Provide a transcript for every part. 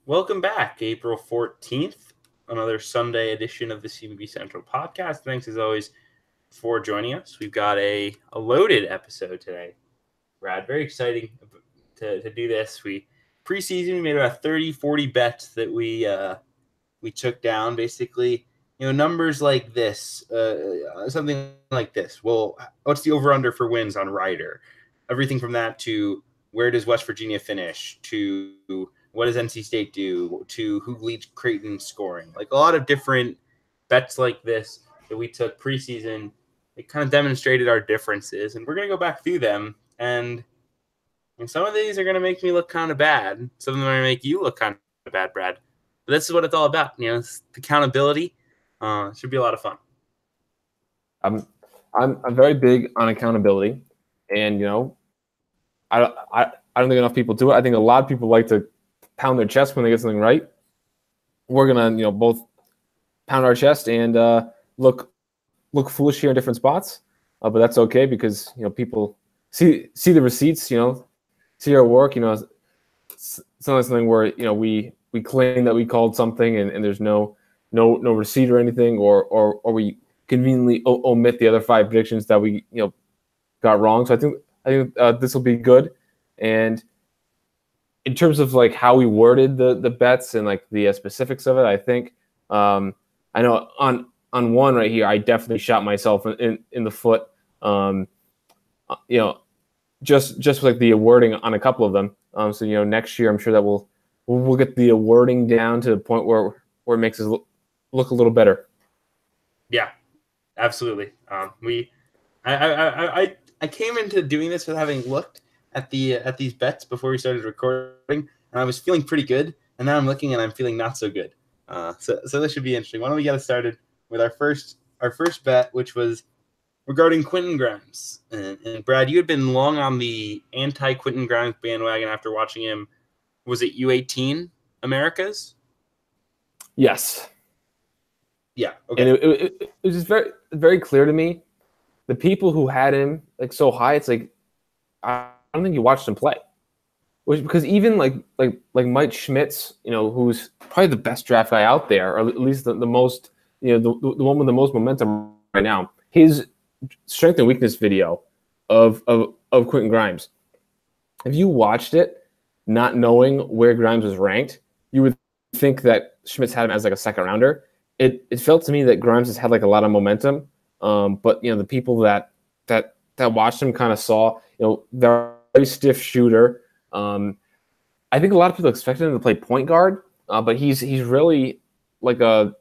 Welcome back, April 14th, another Sunday edition of the CBB Central podcast. Thanks, as always, for joining us. We've got a loaded episode today, Brad. Very exciting to do this. Preseason, we made about 30, 40 bets that we took down, basically. Numbers like this, something like this. Well, what's the over-under for wins on Ryder? Everything from that to where does West Virginia finish, to what does NC State do, to who leads Creighton scoring. Like a lot of different bets like this that we took preseason. It kind of demonstrated our differences, and we're going to go back through them. And some of these are going to make me look kind of bad. Some of them are going to make you look kind of bad, Brad. But this is what it's all about. It's accountability. Should be a lot of fun. I'm very big on accountability, and I don't think enough people do it. I think a lot of people like to pound their chest when they get something right. We're gonna both pound our chest and look foolish here in different spots, but that's okay because people see the receipts, see our work. It's something where we claim that we called something and there's no receipt or anything, or we conveniently omit the other 5 predictions that we got wrong. So I think this will be good. And in terms of like how we worded the bets and like the specifics of it, I think I know on one right here I definitely shot myself in the foot. Just like the wording on a couple of them. So next year I'm sure that we'll get the wording down to the point where it makes us look a little better. Yeah, absolutely. I came into doing this with having looked at these bets before we started recording, and I was feeling pretty good. And now I'm looking and I'm feeling not so good. So this should be interesting. Why don't we get started with our first bet, which was regarding Quentin Grimes. And Brad, you had been long on the anti-Quentin Grimes bandwagon after watching him. Was it U18 Americas? Yes. Yeah. Okay. And it was just very, very clear to me. The people who had him like so high, it's like I don't think you watched him play. Because even like Mike Schmitz, who's probably the best draft guy out there, or at least the most, the one with the most momentum right now, his strength and weakness video of Quentin Grimes. If you watched it, not knowing where Grimes was ranked, you would think that Schmitz had him as like a second rounder. It felt to me that Grimes has had like a lot of momentum, but the people that watched him kind of saw, very stiff shooter. I think a lot of people expected him to play point guard, but he's really like a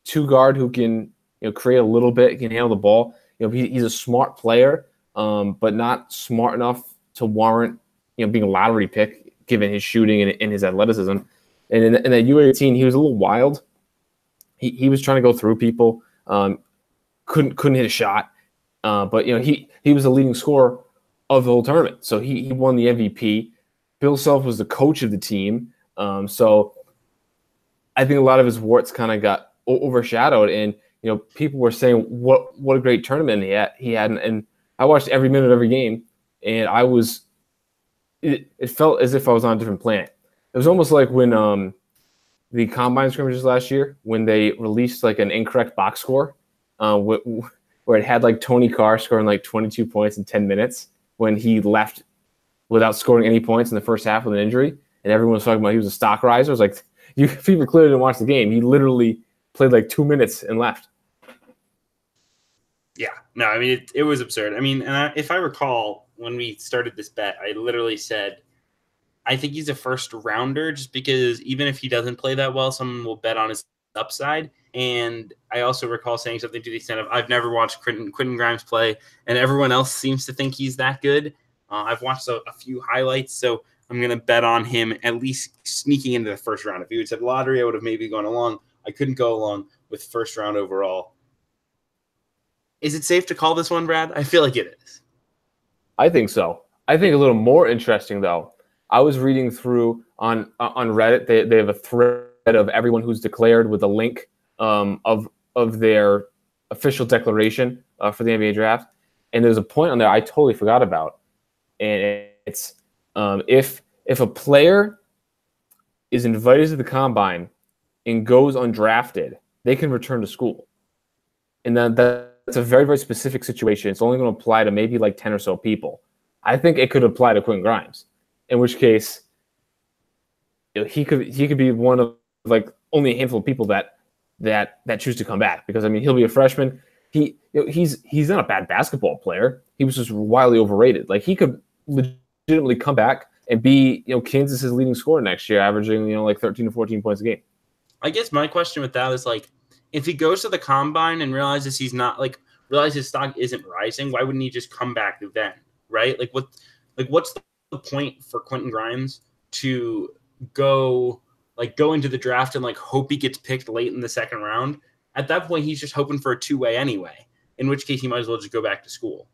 2 guard who can create a little bit, can handle the ball. He's a smart player, but not smart enough to warrant being a lottery pick given his shooting and his athleticism. And in that U18, he was a little wild. He was trying to go through people, couldn't hit a shot, but he was the leading scorer of the whole tournament. So he won the MVP. Bill Self was the coach of the team. So I think a lot of his warts kind of got overshadowed, and people were saying what a great tournament he had, and I watched every minute of every game, and it felt as if I was on a different planet. It was almost like when the combine scrimmages last year, when they released like an incorrect box score, where it had like Tony Carr scoring like 22 points in 10 minutes when he left without scoring any points in the first half with an injury, and everyone was talking about he was a stock riser. It was like, people clearly didn't watch the game. He literally played like 2 minutes and left. Yeah, no, I mean, it was absurd. I mean, if I recall, when we started this bet, I literally said, I think he's a first rounder just because even if he doesn't play that well, someone will bet on his upside. And I also recall saying something to the extent of, I've never watched Quentin Grimes play, and everyone else seems to think he's that good. I've watched a few highlights, so I'm going to bet on him at least sneaking into the first round. If you had said lottery, I would have maybe gone along. I couldn't go along with first round overall. Is it safe to call this one, Brad? I feel like it is. I think so. I think a little more interesting, though. I was reading through on Reddit. They have a thread of everyone who's declared with a link of their official declaration for the NBA draft. And there's a point on there I totally forgot about. And it's if a player is invited to the combine and goes undrafted, they can return to school. And then that's a very, very specific situation. It's only going to apply to maybe like 10 or so people. I think it could apply to Quentin Grimes, in which case he could be one of like only a handful of people that choose to come back, because I mean he'll be a freshman. He's not a bad basketball player. He was just wildly overrated. Like he could legitimately come back and be Kansas's leading scorer next year, averaging like 13 to 14 points a game. I guess my question with that is like, if he goes to the combine and realizes his stock isn't rising, why wouldn't he just come back then, right? What's the point for Quentin Grimes to go into the draft and hope he gets picked late in the second round? At that point, he's just hoping for a two-way anyway, in which case he might as well just go back to school.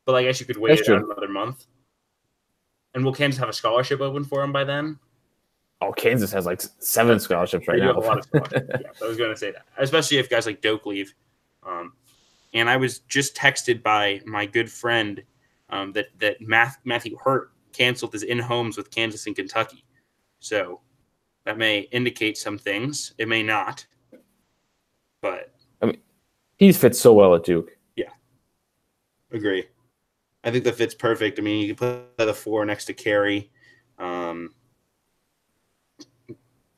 But I guess you could wait it out another month. And will Kansas have a scholarship open for him by then? Oh, Kansas has 7 scholarships right now. They do have a lot of scholarships. Yeah, I was going to say that, especially if guys like Doak leave. And I was just texted by my good friend that Matthew Hurt canceled his in-homes with Kansas and Kentucky. So that may indicate some things. It may not. But I mean, he's fit so well at Duke. Yeah, agree. I think that fits perfect. I mean, you can put the 4 next to Carey.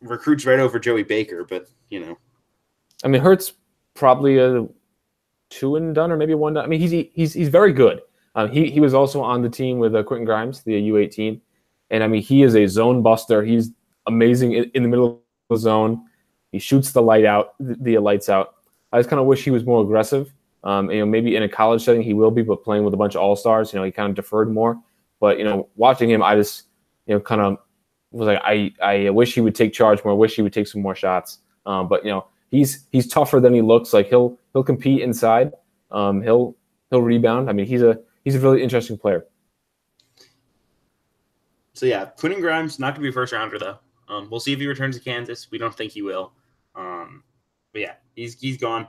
Recruits right over Joey Baker, but I mean, Hurt's probably a 2 and done or maybe 1 done. I mean, he's very good. He was also on the team with Quentin Grimes, the U18, and I mean, he is a zone buster. He's amazing in the middle of the zone. He shoots the lights out. I just kind of wish he was more aggressive. Maybe in a college setting he will be, but playing with a bunch of all-stars, he kind of deferred more. But watching him, I just kind of was like, I wish he would take charge more. I wish he would take some more shots. But he's tougher than he looks. Like he'll compete inside. He'll rebound. I mean, he's a really interesting player. So yeah, Quentin Grimes not gonna be a first rounder though. We'll see if he returns to Kansas. We don't think he will. But yeah, he's gone.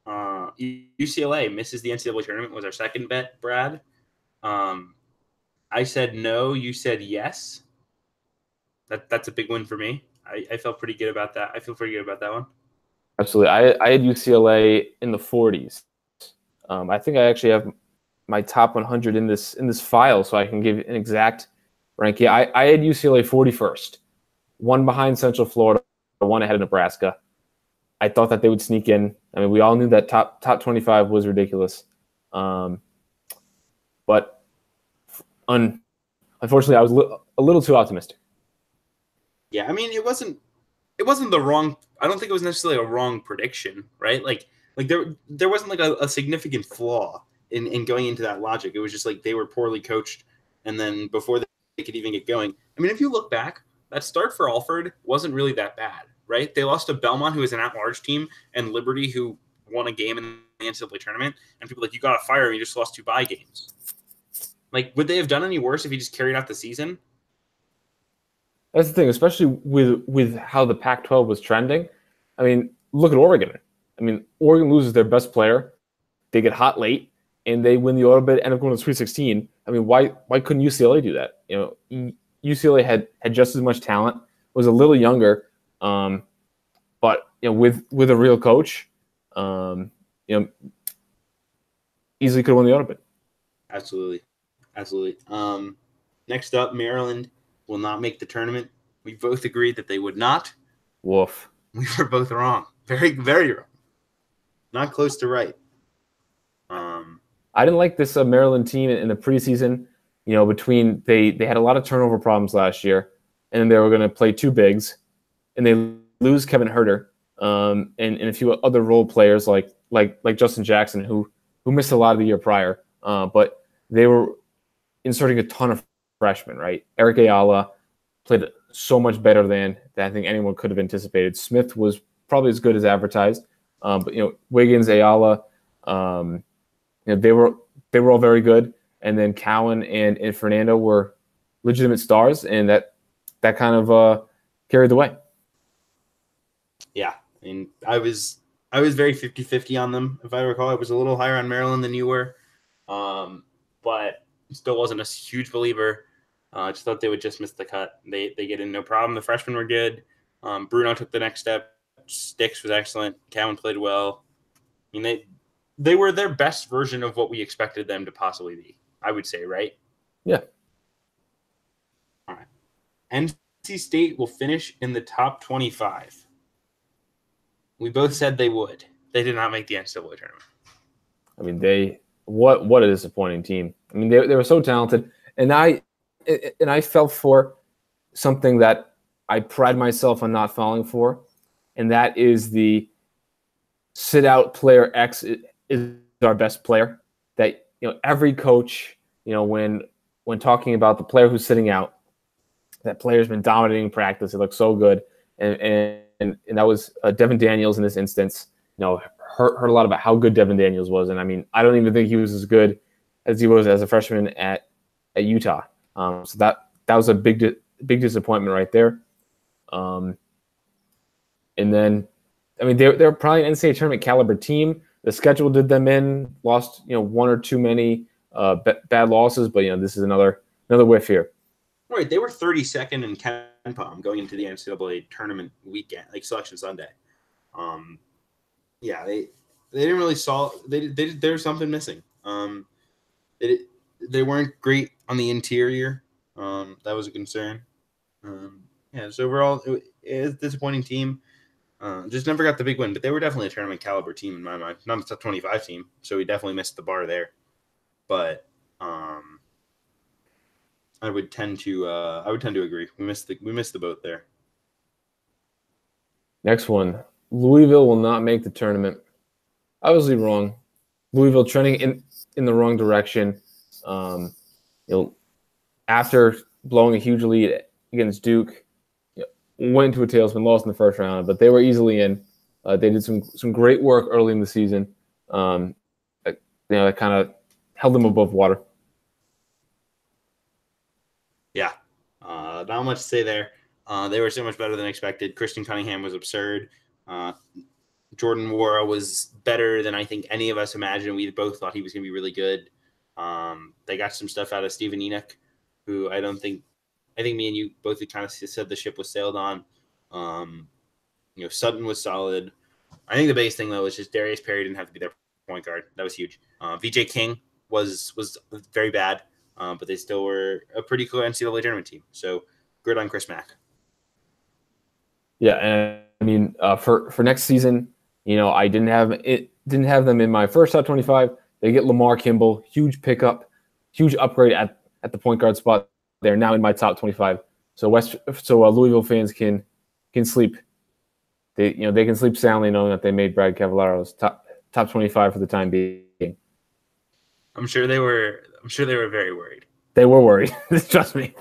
UCLA misses the NCAA tournament was our second bet, Brad. I said no. You said yes. That's a big win for me. I felt pretty good about that. I feel pretty good about that one. Absolutely. I had UCLA in the 40s. I think I actually have my top 100 in this file, so I can give an exact ranking. I had UCLA 41st, 1 behind Central Florida, 1 ahead of Nebraska. I thought that they would sneak in. I mean, we all knew that top 25 was ridiculous. But unfortunately, I was a little too optimistic. Yeah, I mean, it wasn't the wrong. I don't think it was necessarily a wrong prediction, right? Like there wasn't a significant flaw in going into that logic. It was just they were poorly coached, and then before they could even get going. I mean, if you look back, that start for Alford wasn't really that bad, right? They lost to Belmont, who is an at-large team, and Liberty, who won a game in the NCAA tournament. And people you got to fire him. You just lost 2 bye games. Would they have done any worse if he just carried out the season? That's the thing, especially with how the Pac-12 was trending. I mean, look at Oregon. I mean, Oregon loses their best player. They get hot late, and they win the Auto Bid, end up going to Sweet 16. I mean, why couldn't UCLA do that? UCLA had just as much talent, was a little younger, but with a real coach, easily could have won the Auto Bid. Absolutely. Next up, Maryland will not make the tournament. We both agreed that they would not. Woof. We were both wrong. Very, very wrong. Not close to right. I didn't like this Maryland team in the preseason. Between they had a lot of turnover problems last year, and then they were going to play 2 bigs, and they lose Kevin Huerter and a few other role players like Justin Jackson, who missed a lot of the year prior. But they were inserting a ton of freshmen, right? Eric Ayala played so much better than I think anyone could have anticipated. Smith was probably as good as advertised, but Wiggins, Ayala, they were all very good. And then Cowan and Fernando were legitimate stars, and that kind of carried the way. Yeah, I mean, I was very 50-50 on them. If I recall, I was a little higher on Maryland than you were, but still wasn't a huge believer. I just thought they would just miss the cut. They get in no problem. The freshmen were good. Bruno took the next step. Sticks was excellent. Cowan played well. I mean, they were their best version of what we expected them to possibly be, I would say, right? Yeah. All right. NC State will finish in the top 25. We both said they would. They did not make the NCAA tournament. I mean, what a disappointing team. I mean, they were so talented, and I fell for something that I pride myself on not falling for, and that is the sit out player X is our best player. That every coach, when talking about the player who's sitting out, that player's been dominating practice. It looks so good, and that was Devin Daniels in this instance. Heard a lot about how good Devin Daniels was, and I mean, I don't even think he was as good as he was as a freshman at Utah. So that was a big disappointment right there. And then, I mean, they're probably an NCAA tournament caliber team. The schedule did them in, lost one or too many bad losses, but this is another whiff here. Right, they were 32nd in KenPom going into the NCAA tournament weekend, like Selection Sunday. Yeah, they didn't really solve. There was something missing. They weren't great on the interior. That was a concern. So overall, it was a disappointing team. Just never got the big win, but they were definitely a tournament caliber team in my mind. Not a top 25 team, so we definitely missed the bar there. But I would tend to agree. We missed the boat there. Next one, Louisville will not make the tournament. Obviously wrong. Louisville trending in the wrong direction. After blowing a huge lead against Duke, went into a tailspin, lost in the first round, but they were easily in. They did some great work early in the season. That kind of held them above water. Yeah, not much to say there. They were so much better than expected. Christian Cunningham was absurd. Jordan Wara was better than I think any of us imagined. We both thought he was going to be really good. They got some stuff out of Stephen Enoch, who I think me and you both kind of said the ship was sailed on. Sutton was solid. I think the biggest thing, though, was just Darius Perry didn't have to be their point guard. That was huge. VJ King was very bad, but they still were a pretty cool NCAA tournament team. So good on Chris Mack. Yeah, and I mean, for next season, I didn't have them in my first top 25. They get Lamar Kimball, huge pickup, huge upgrade at the point guard spot. They're now in my top 25. So Louisville fans can sleep. They can sleep soundly knowing that they made Brad Cavallero's top 25 for the time being. I'm sure they were very worried. They were worried. Trust me.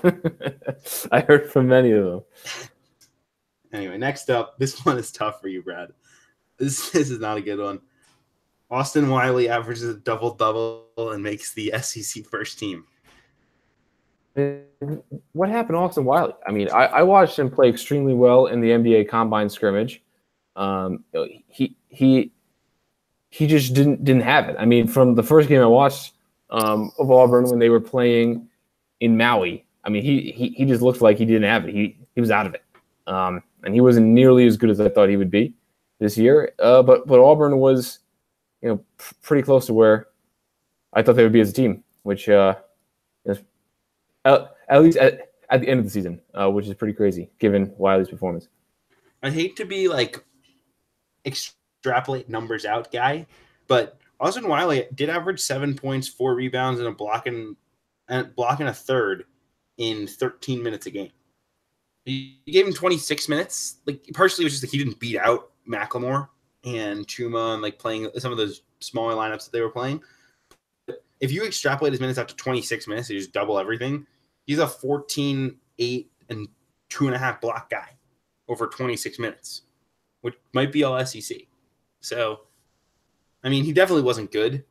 I heard from many of them. Anyway, next up, this one is tough for you, Brad. This is not a good one. Austin Wiley averages a double-double and makes the SEC first team. What happened to Austin Wiley? I mean, I watched him play extremely well in the NBA Combine scrimmage. He just didn't have it. I mean, from the first game I watched of Auburn when they were playing in Maui, I mean, he just looked like he didn't have it. He was out of it, and he wasn't nearly as good as I thought he would be this year. But Auburn was, pretty close to where I thought they would be as a team, which at least at the end of the season, which is pretty crazy given Wiley's performance. I hate to be like extrapolate numbers out guy, but Austin Wiley did average 7 points, 4 rebounds, and a block and a third in 13 minutes a game. You gave him 26 minutes. Like, partially it was just like he didn't beat out McLemore and Chuma and like playing some of those smaller lineups that they were playing. If you extrapolate his minutes out to 26 minutes, you just double everything. He's a 14, 8, and 2.5 block guy over 26 minutes, which might be all SEC. So, I mean, he definitely wasn't good,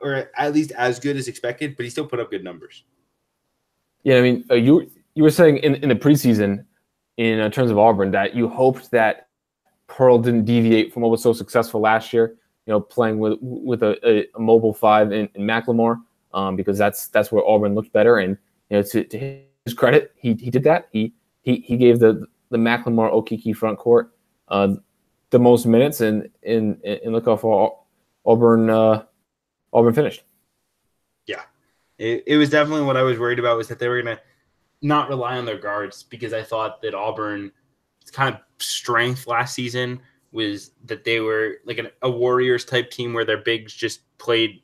or at least as good as expected, but he still put up good numbers. Yeah, I mean, you were saying in the preseason, in terms of Auburn, that you hoped that Pearl didn't deviate from what was so successful last year, playing with a mobile 5 in McLemore, because that's where Auburn looked better. And to his credit, he did that. He gave the McLemore Okiki front court the most minutes, and look how far Auburn finished. Yeah, it was definitely what I was worried about, was that they were going to not rely on their guards, because I thought that Auburn's kind of strength last season was that they were like a Warriors type team where their bigs just played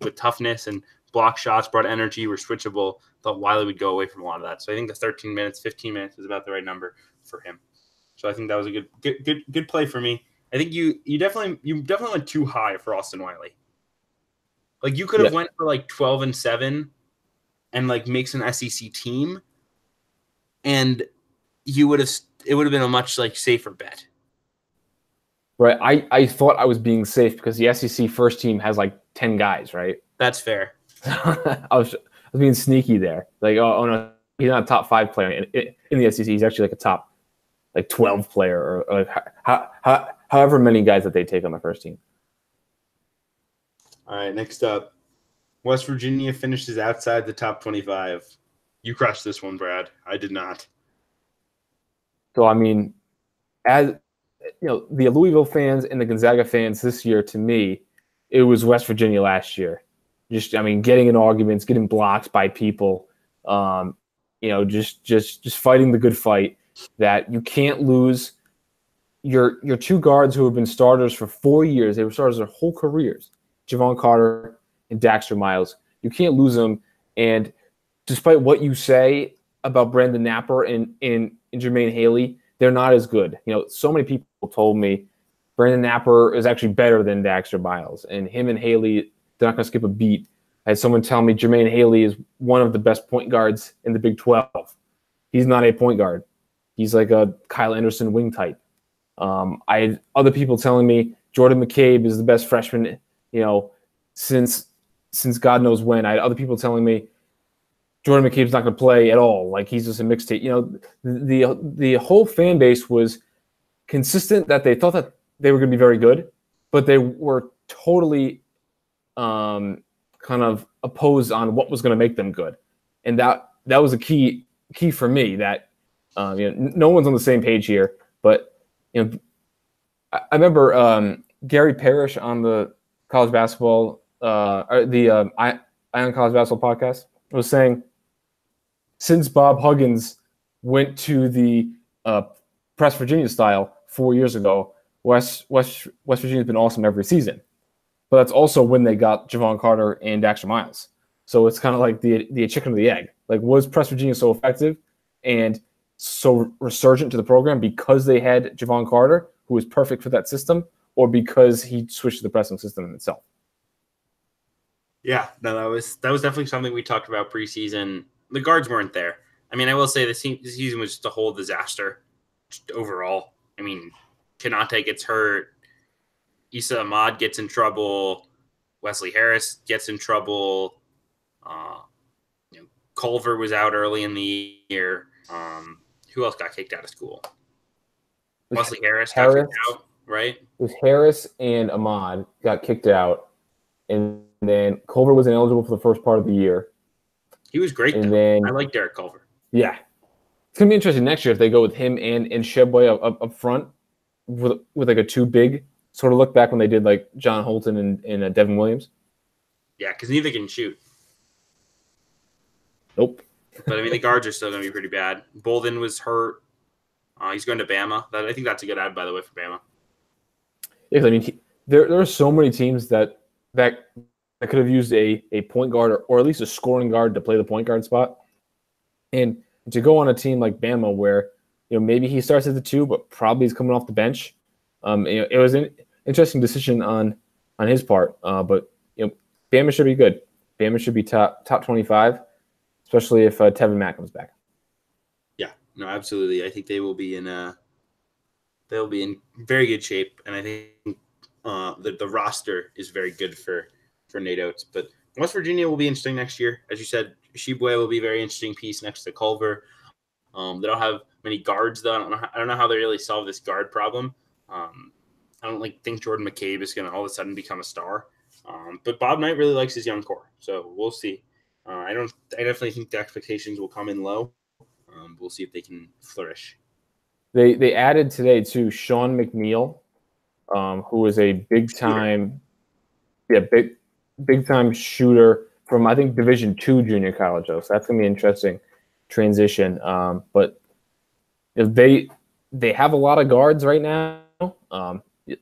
with toughness and block shots, brought energy, were switchable. Thought Wiley would go away from a lot of that. So I think the 13 minutes, 15 minutes was about the right number for him. So I think that was a good play for me. I think you definitely went too high for Austin Wiley. Like, you could have went for like 12-7 and like makes an SEC team, and it would have been a much like safer bet. Right. I thought I was being safe because the SEC first team has like 10 guys, right? That's fair. I was being sneaky there. Like, oh no, he's not a top 5 player in the SEC. He's actually like a top like 12 player, or like however many guys that they take on the first team. All right, next up, West Virginia finishes outside the top 25. You crushed this one, Brad. I did not. So, I mean, as you know, the Louisville fans and the Gonzaga fans this year, to me, it was West Virginia last year. Just, I mean, getting in arguments, getting blocked by people, just fighting the good fight. That you can't lose your 2 guards who have been starters for 4 years. They were starters their whole careers, Javon Carter and Daxter Miles. You can't lose them. And despite what you say about Brandon Napper and Jermaine Haley, they're not as good. You know, so many people told me Brandon Napper is actually better than Daxter Miles, and him and Haley, they're not going to skip a beat. I had someone tell me Jermaine Haley is one of the best point guards in the Big 12. He's not a point guard. He's like a Kyle Anderson wing type. I had other people telling me Jordan McCabe is the best freshman, since God knows when. I had other people telling me Jordan McCabe's not going to play at all. Like, he's just a mixtape. The whole fan base was consistent that they thought that they were going to be very good, but they were totally kind of opposed on what was going to make them good. And that was a key for me, that no one's on the same page here. But I remember Gary Parrish on the college basketball, Ion College Basketball podcast was saying, since Bob Huggins went to the Press Virginia style 4 years ago, West Virginia's been awesome every season. But that's also when they got Javon Carter and Daxter Miles. So it's kind of like the chicken or the egg. Like, was Press Virginia so effective and so resurgent to the program because they had Javon Carter, who was perfect for that system, or because he switched to the pressing system in itself? Yeah, no, that was definitely something we talked about preseason. The guards weren't there. I mean, I will say the season was just a whole disaster overall. I mean, Kanate gets hurt. Issa Ahmad gets in trouble. Wesley Harris gets in trouble. Culver was out early in the year. Who else got kicked out of school? Wesley Harris got kicked out, right? It was Harris and Ahmad got kicked out. And then Culver was ineligible for the first part of the year. He was great. And then I like Derek Culver. Yeah. It's going to be interesting next year if they go with him and Sheboy up front with like a 2 big sort of look, back when they did like John Holton and Devin Williams. Yeah, because neither can shoot. Nope. But, I mean, the guards are still going to be pretty bad. Bolden was hurt. He's going to Bama. I think that's a good ad, by the way, for Bama. Yeah, I mean, there are so many teams that could have used a point guard or at least a scoring guard to play the point guard spot. And to go on a team like Bama where, maybe he starts at the 2, but probably he's coming off the bench. It was an interesting decision on his part. But Bama should be good. Bama should be top 25, especially if Tevin Mack comes back. Yeah, no, absolutely. I think they will be in very good shape, and I think the roster is very good for Nate Oates. But West Virginia will be interesting next year. As you said, Sheboy will be a very interesting piece next to Culver. They don't have many guards, though. I don't know how they really solve this guard problem. I don't think Jordan McCabe is going to all of a sudden become a star. But Bob Knight really likes his young core, so we'll see. I definitely think the expectations will come in low. We'll see if they can flourish. They added today to Sean McNeil, who is a big time shooter from, I think, Division II junior college. So that's gonna be an interesting transition. But they have a lot of guards right now.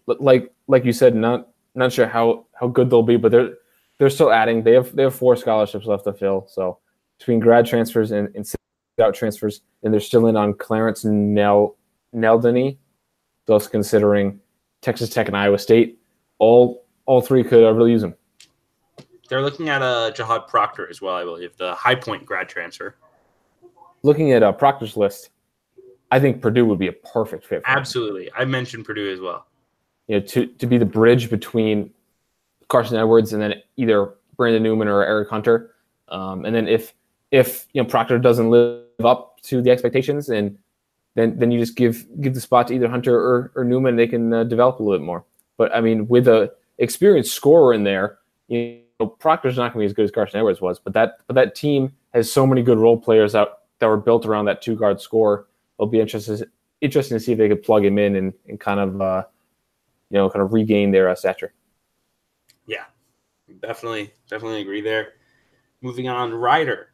Like you said, not sure how good they'll be, but they're still adding. They have 4 scholarships left to fill. So between grad transfers and out transfers, and they're still in on Clarence Neldany, thus considering Texas Tech and Iowa State. All 3 could really use them. They're looking at Jahad Proctor as well, I believe, the High Point grad transfer. Looking at Proctor's list, I think Purdue would be a perfect fit for Absolutely. Him. I mentioned Purdue as well. To be the bridge between Carson Edwards and then either Brandon Newman or Eric Hunter. And then if Proctor doesn't live up to the expectations, and then you just give the spot to either Hunter or Newman, they can develop a little bit more. But I mean, with a experienced scorer in there, Proctor's not going to be as good as Carson Edwards was. But that team has so many good role players out that were built around that 2-guard scorer. It'll be interesting to see if they could plug him in and kind of regain their stature. Yeah, definitely agree there. Moving on, Rider.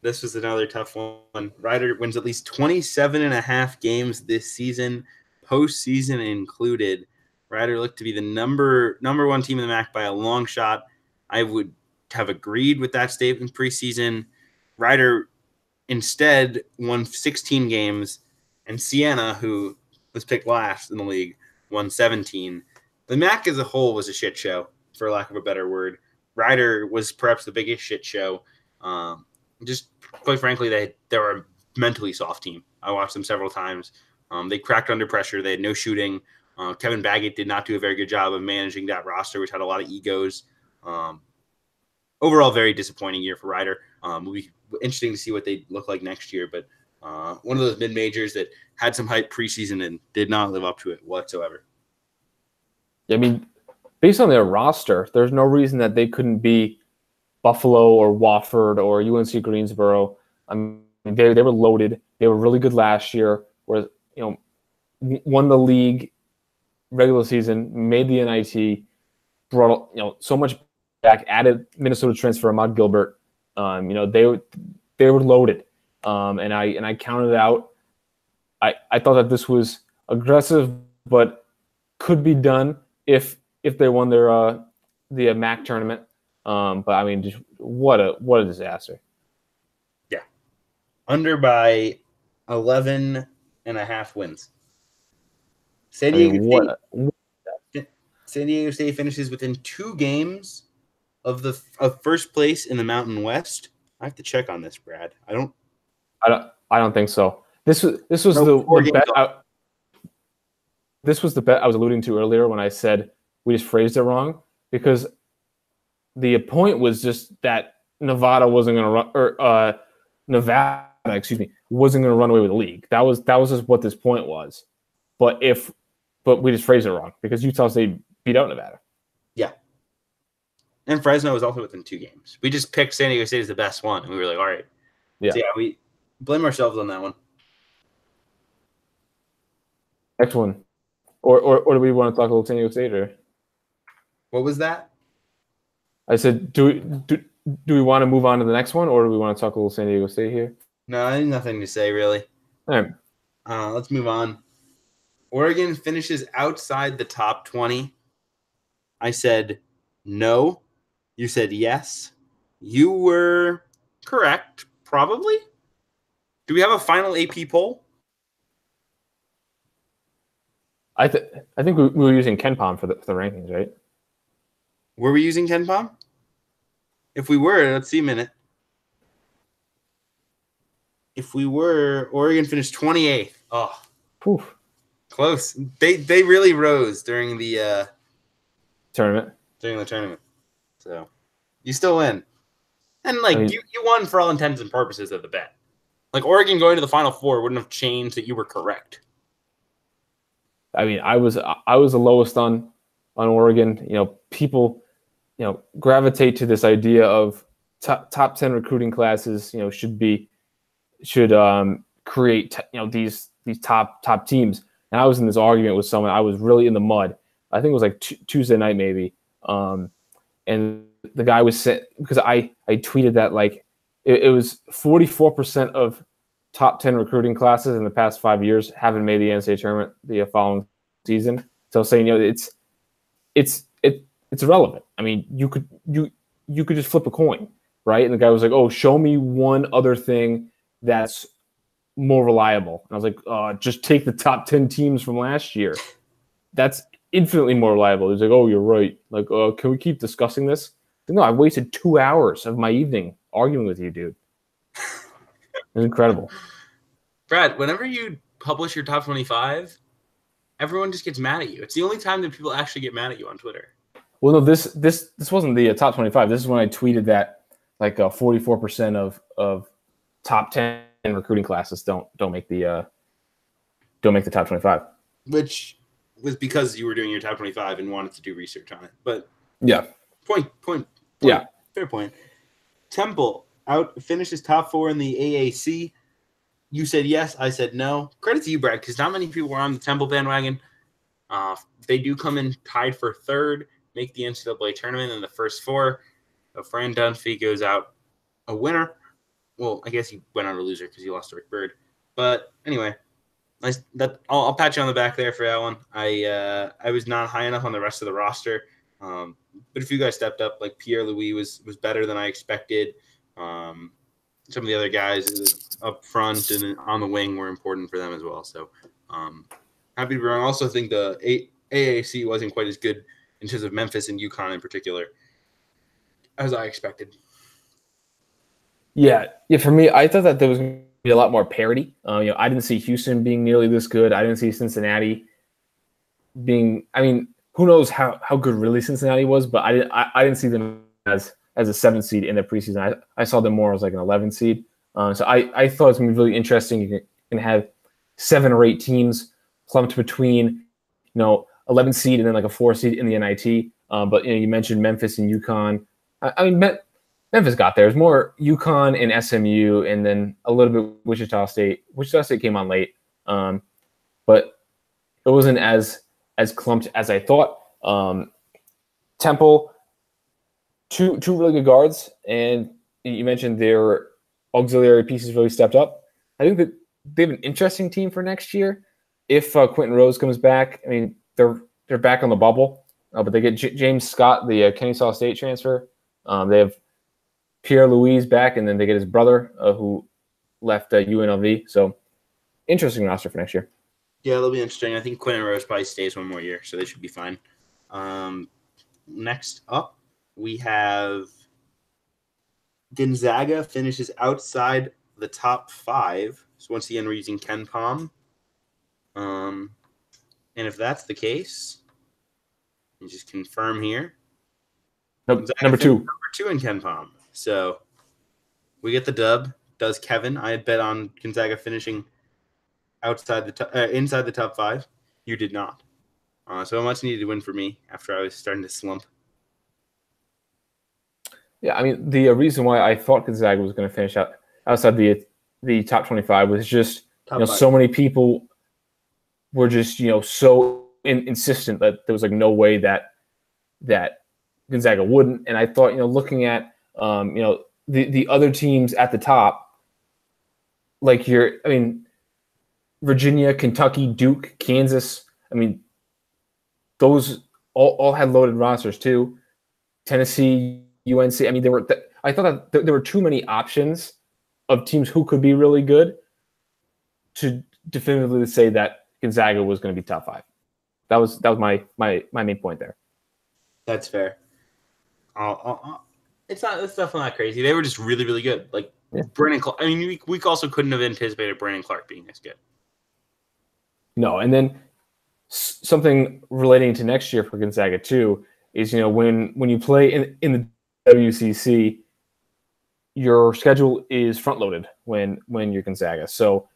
This was another tough one. Rider wins at least 27.5 games this season, postseason included. Rider looked to be the number 1 team in the MAC by a long shot. I would have agreed with that statement preseason. Rider instead won 16 games, and Siena, who was picked last in the league, won 17. The MAC as a whole was a shit show, for lack of a better word. Rider was perhaps the biggest shit show. Just quite frankly, they were a mentally soft team. I watched them several times. They cracked under pressure. They had no shooting. Kevin Baggett did not do a very good job of managing that roster, which had a lot of egos. Overall, very disappointing year for Rider. It'll be interesting to see what they look like next year, but one of those mid-majors that had some hype preseason and did not live up to it whatsoever. I mean, based on their roster, there's no reason that they couldn't be Buffalo or Wofford or UNC Greensboro. I mean, they were loaded. They were really good last year, where won the league regular season, made the NIT, brought so much back, added Minnesota transfer Ahmad Gilbert. They were loaded, and I counted out. I thought that this was aggressive, but could be done if they won their the MAC tournament. But I mean, just what a disaster. Yeah, under by 11.5 wins. San Diego State finishes within 2 games of first place in the Mountain West. I have to check on this, Brad. I don't think so. This was the bet. This was the bet I was alluding to earlier when I said we just phrased it wrong, because the point was just that Nevada wasn't going to run, or Nevada, wasn't going to run away with the league. That was just what this point was. But we just phrased it wrong, because Utah State beat out Nevada. Yeah. And Fresno was also within 2 games. We just picked San Diego State as the best one, and we were like, all right. Yeah. So yeah, we blame ourselves on that one. Next one. Or do we want to talk a little San Diego State? Or what was that? I said, do we want to move on to the next one, or do we want to talk a little San Diego State here? No, I have nothing to say, really. All right. Let's move on. Oregon finishes outside the top 20. I said no. You said yes. You were correct, probably. Do we have a final AP poll? I think we were using KenPom for the rankings, right? Were we using KenPom? If we were, let's see a minute. If we were, Oregon finished 28th. Oh, oof. Close. They really rose during the tournament. So you still win. And you won for all intents and purposes of the bet. Like, Oregon going to the Final Four wouldn't have changed that you were correct. I mean, I was the lowest on Oregon. People, gravitate to this idea of top 10 recruiting classes, should create these top teams. And I was in this argument with someone. I was really in the mud. I think it was like Tuesday night maybe. And the guy was saying, because I tweeted that like it was 44% of top 10 recruiting classes in the past 5 years haven't made the NCAA tournament the following season. So saying it's irrelevant. I mean, you could just flip a coin, right? And the guy was like, "Oh, show me one other thing that's more reliable." And I was like, "Just take the top 10 teams from last year. That's infinitely more reliable." He's like, "Oh, you're right. Like, can we keep discussing this?" No, I wasted 2 hours of my evening arguing with you, dude. It's incredible. Brad, whenever you publish your top 25, everyone just gets mad at you. It's the only time that people actually get mad at you on Twitter. Well, no, this wasn't the top 25. This is when I tweeted that like 44% of top 10 recruiting classes don't make the top 25. Which was because you were doing your top 25 and wanted to do research on it. But yeah, point. Yeah, fair point. Temple finishes top 4 in the AAC. You said yes, I said no. Credit to you, Brad, because not many people were on the Temple bandwagon. They do come in tied for third, make the NCAA tournament in the first 4. Fran Dunphy goes out a winner. Well, I guess he went out a loser because he lost to Rick Byrd. But anyway, I'll pat you on the back there for that one. I was not high enough on the rest of the roster. But a few guys stepped up, like Pierre Louis was better than I expected. Some of the other guys up front and on the wing were important for them as well. So happy to be wrong. I also think the AAC wasn't quite as good in terms of Memphis and UConn in particular as I expected. Yeah. For me, I thought that there was going to be a lot more parity. I didn't see Houston being nearly this good. I didn't see Cincinnati being. I mean, who knows how good really Cincinnati was, but I didn't see them as a 7th seed in the preseason. I saw them more as like an 11th seed. So I thought it was going to be really interesting. You can have 7 or 8 teams clumped between 11 seed and then like a 4 seed in the NIT. But you mentioned Memphis and UConn. I mean, Memphis got there. It was more UConn and SMU, and then a little bit Wichita State. Wichita State came on late, but it wasn't as clumped as I thought. Temple, two really good guards, and you mentioned their auxiliary pieces really stepped up. I think that they have an interesting team for next year. If Quentin Rose comes back, I mean they're back on the bubble, but they get James Scott, the Kennesaw State transfer. They have Pierre Louis back, and then they get his brother who left UNLV. So interesting roster for next year. Yeah, it'll be interesting. I think Quentin Rose probably stays one more year, so they should be fine. Next up, we have Gonzaga finishes outside the top 5. So once again, we're using Ken Pom. And if that's the case, you just confirm here. Nope, number 2. Number 2 in Ken Pom. So we get the dub. Does Kevin? I had bet on Gonzaga finishing inside the top 5. You did not. So a much needed win for me after I was starting to slump. Yeah, I mean the reason why I thought Gonzaga was going to finish outside the top 25 was just so many people were just so insistent that there was like no way that Gonzaga wouldn't. And I thought looking at the other teams at the top, like Virginia, Kentucky, Duke, Kansas. I mean, those all had loaded rosters too. Tennessee, UNC. I mean, I thought that there were too many options of teams who could be really good to definitively say that Gonzaga was going to be top 5. That was my main point there. That's fair. It's definitely not crazy. They were just really, really good. Like Brandon Clark. I mean, we also couldn't have anticipated Brandon Clark being this good. No, and then something relating to next year for Gonzaga too is when you play in the WCC, your schedule is front loaded when you're Gonzaga. So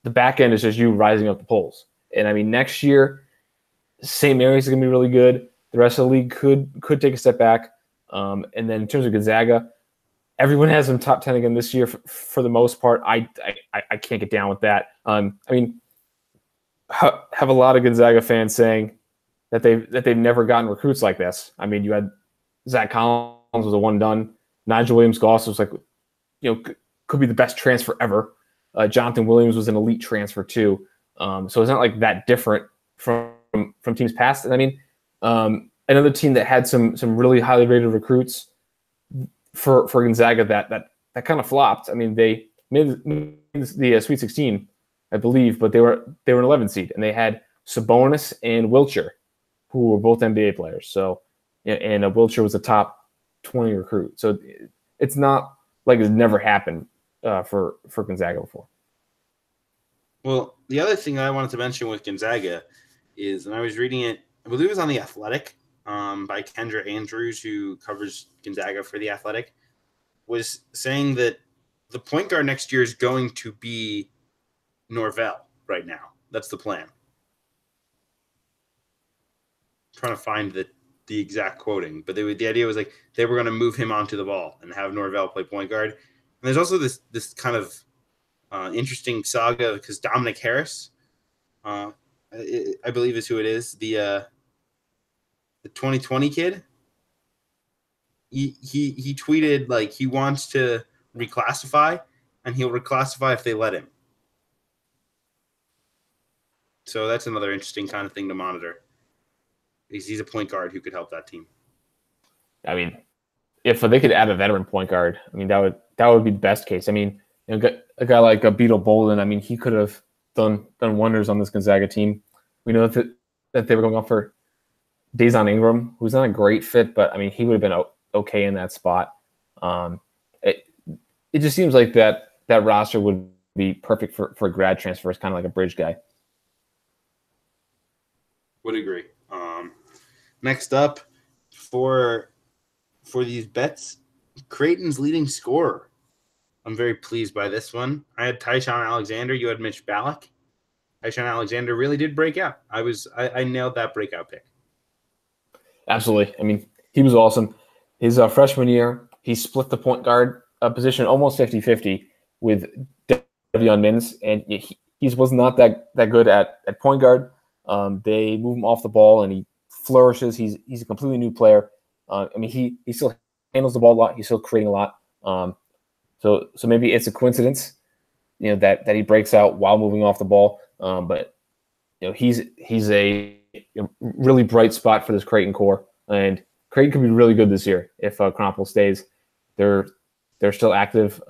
the back end is just you rising up the polls. And I mean, next year, St. Mary's is going to be really good. The rest of the league could take a step back. And then in terms of Gonzaga, everyone has them top 10 again this year for the most part. I can't get down with that. I mean, have a lot of Gonzaga fans saying that they've never gotten recruits like this. I mean, you had Zach Collins was a one done. Nigel Williams-Goss was like, could be the best transfer ever. Jonathan Williams was an elite transfer too. So it's not like that different from teams past. And I mean, another team that had some really highly rated recruits for Gonzaga that kind of flopped. I mean, they made the Sweet 16, I believe, but they were an 11 seed, and they had Sabonis and Wiltshire, who were both NBA players. So, and Wiltshire was a top 20 recruit. So it's not like it's never happened for Gonzaga before. Well, the other thing I wanted to mention with Gonzaga is, and I was reading it, I believe it was on The Athletic by Kendra Andrews, who covers Gonzaga for The Athletic, was saying that the point guard next year is going to be Norvell right now. That's the plan. I'm trying to find the exact quoting, but the idea was like they were going to move him onto the ball and have Norvell play point guard. And there's also this kind of interesting saga because Dominic Harris, I believe is who it is, the 2020 kid. He tweeted like he wants to reclassify, and he'll reclassify if they let him. So that's another interesting kind of thing to monitor. He's a point guard who could help that team. I mean, if they could add a veteran point guard, I mean that would be the best case. I mean, a guy like Beetle Bolden, I mean, he could have done wonders on this Gonzaga team. We know that they were going off for Dejon Ingram, who's not a great fit, but I mean, he would have been okay in that spot. It just seems like that roster would be perfect for grad transfers, kind of like a bridge guy. Would agree. Next up for these bets, Creighton's leading scorer. I'm very pleased by this one. I had Tyshawn Alexander. You had Mitch Ballack. Tyshawn Alexander really did break out. I nailed that breakout pick. Absolutely. I mean, he was awesome. His freshman year, he split the point guard position almost 50-50 with Devion Mins, and he was not that good at point guard. They move him off the ball, and he flourishes. He's a completely new player. I mean, he still handles the ball a lot. He's still creating a lot. So maybe it's a coincidence, that he breaks out while moving off the ball. But he's a really bright spot for this Creighton core, and Creighton could be really good this year if Knoppel stays. They're still active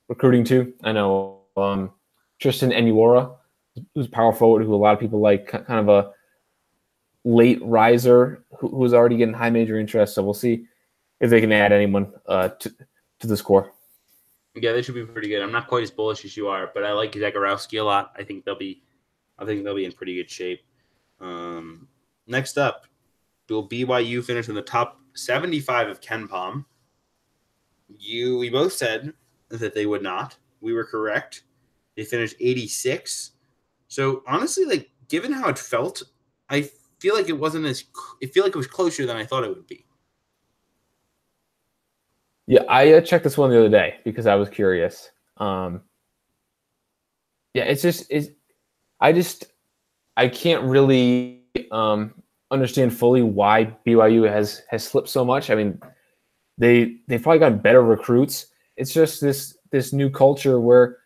recruiting too. I know Tristan Enuora, who's a power forward, who a lot of people like, kind of a late riser who's already getting high major interest. So we'll see if they can add anyone to this core. Yeah, they should be pretty good. I'm not quite as bullish as you are, but I like Zagorowski a lot. I think they'll be in pretty good shape. Next up, will BYU finish in the top 75 of KenPom? We both said that they would not. We were correct. They finished 86. So honestly, like, given how it felt, I feel like it wasn't as. I feel like it was closer than I thought it would be. Yeah, I checked this one the other day because I was curious. Yeah, I can't really understand fully why BYU has slipped so much. I mean, they've probably gotten better recruits. It's just this new culture where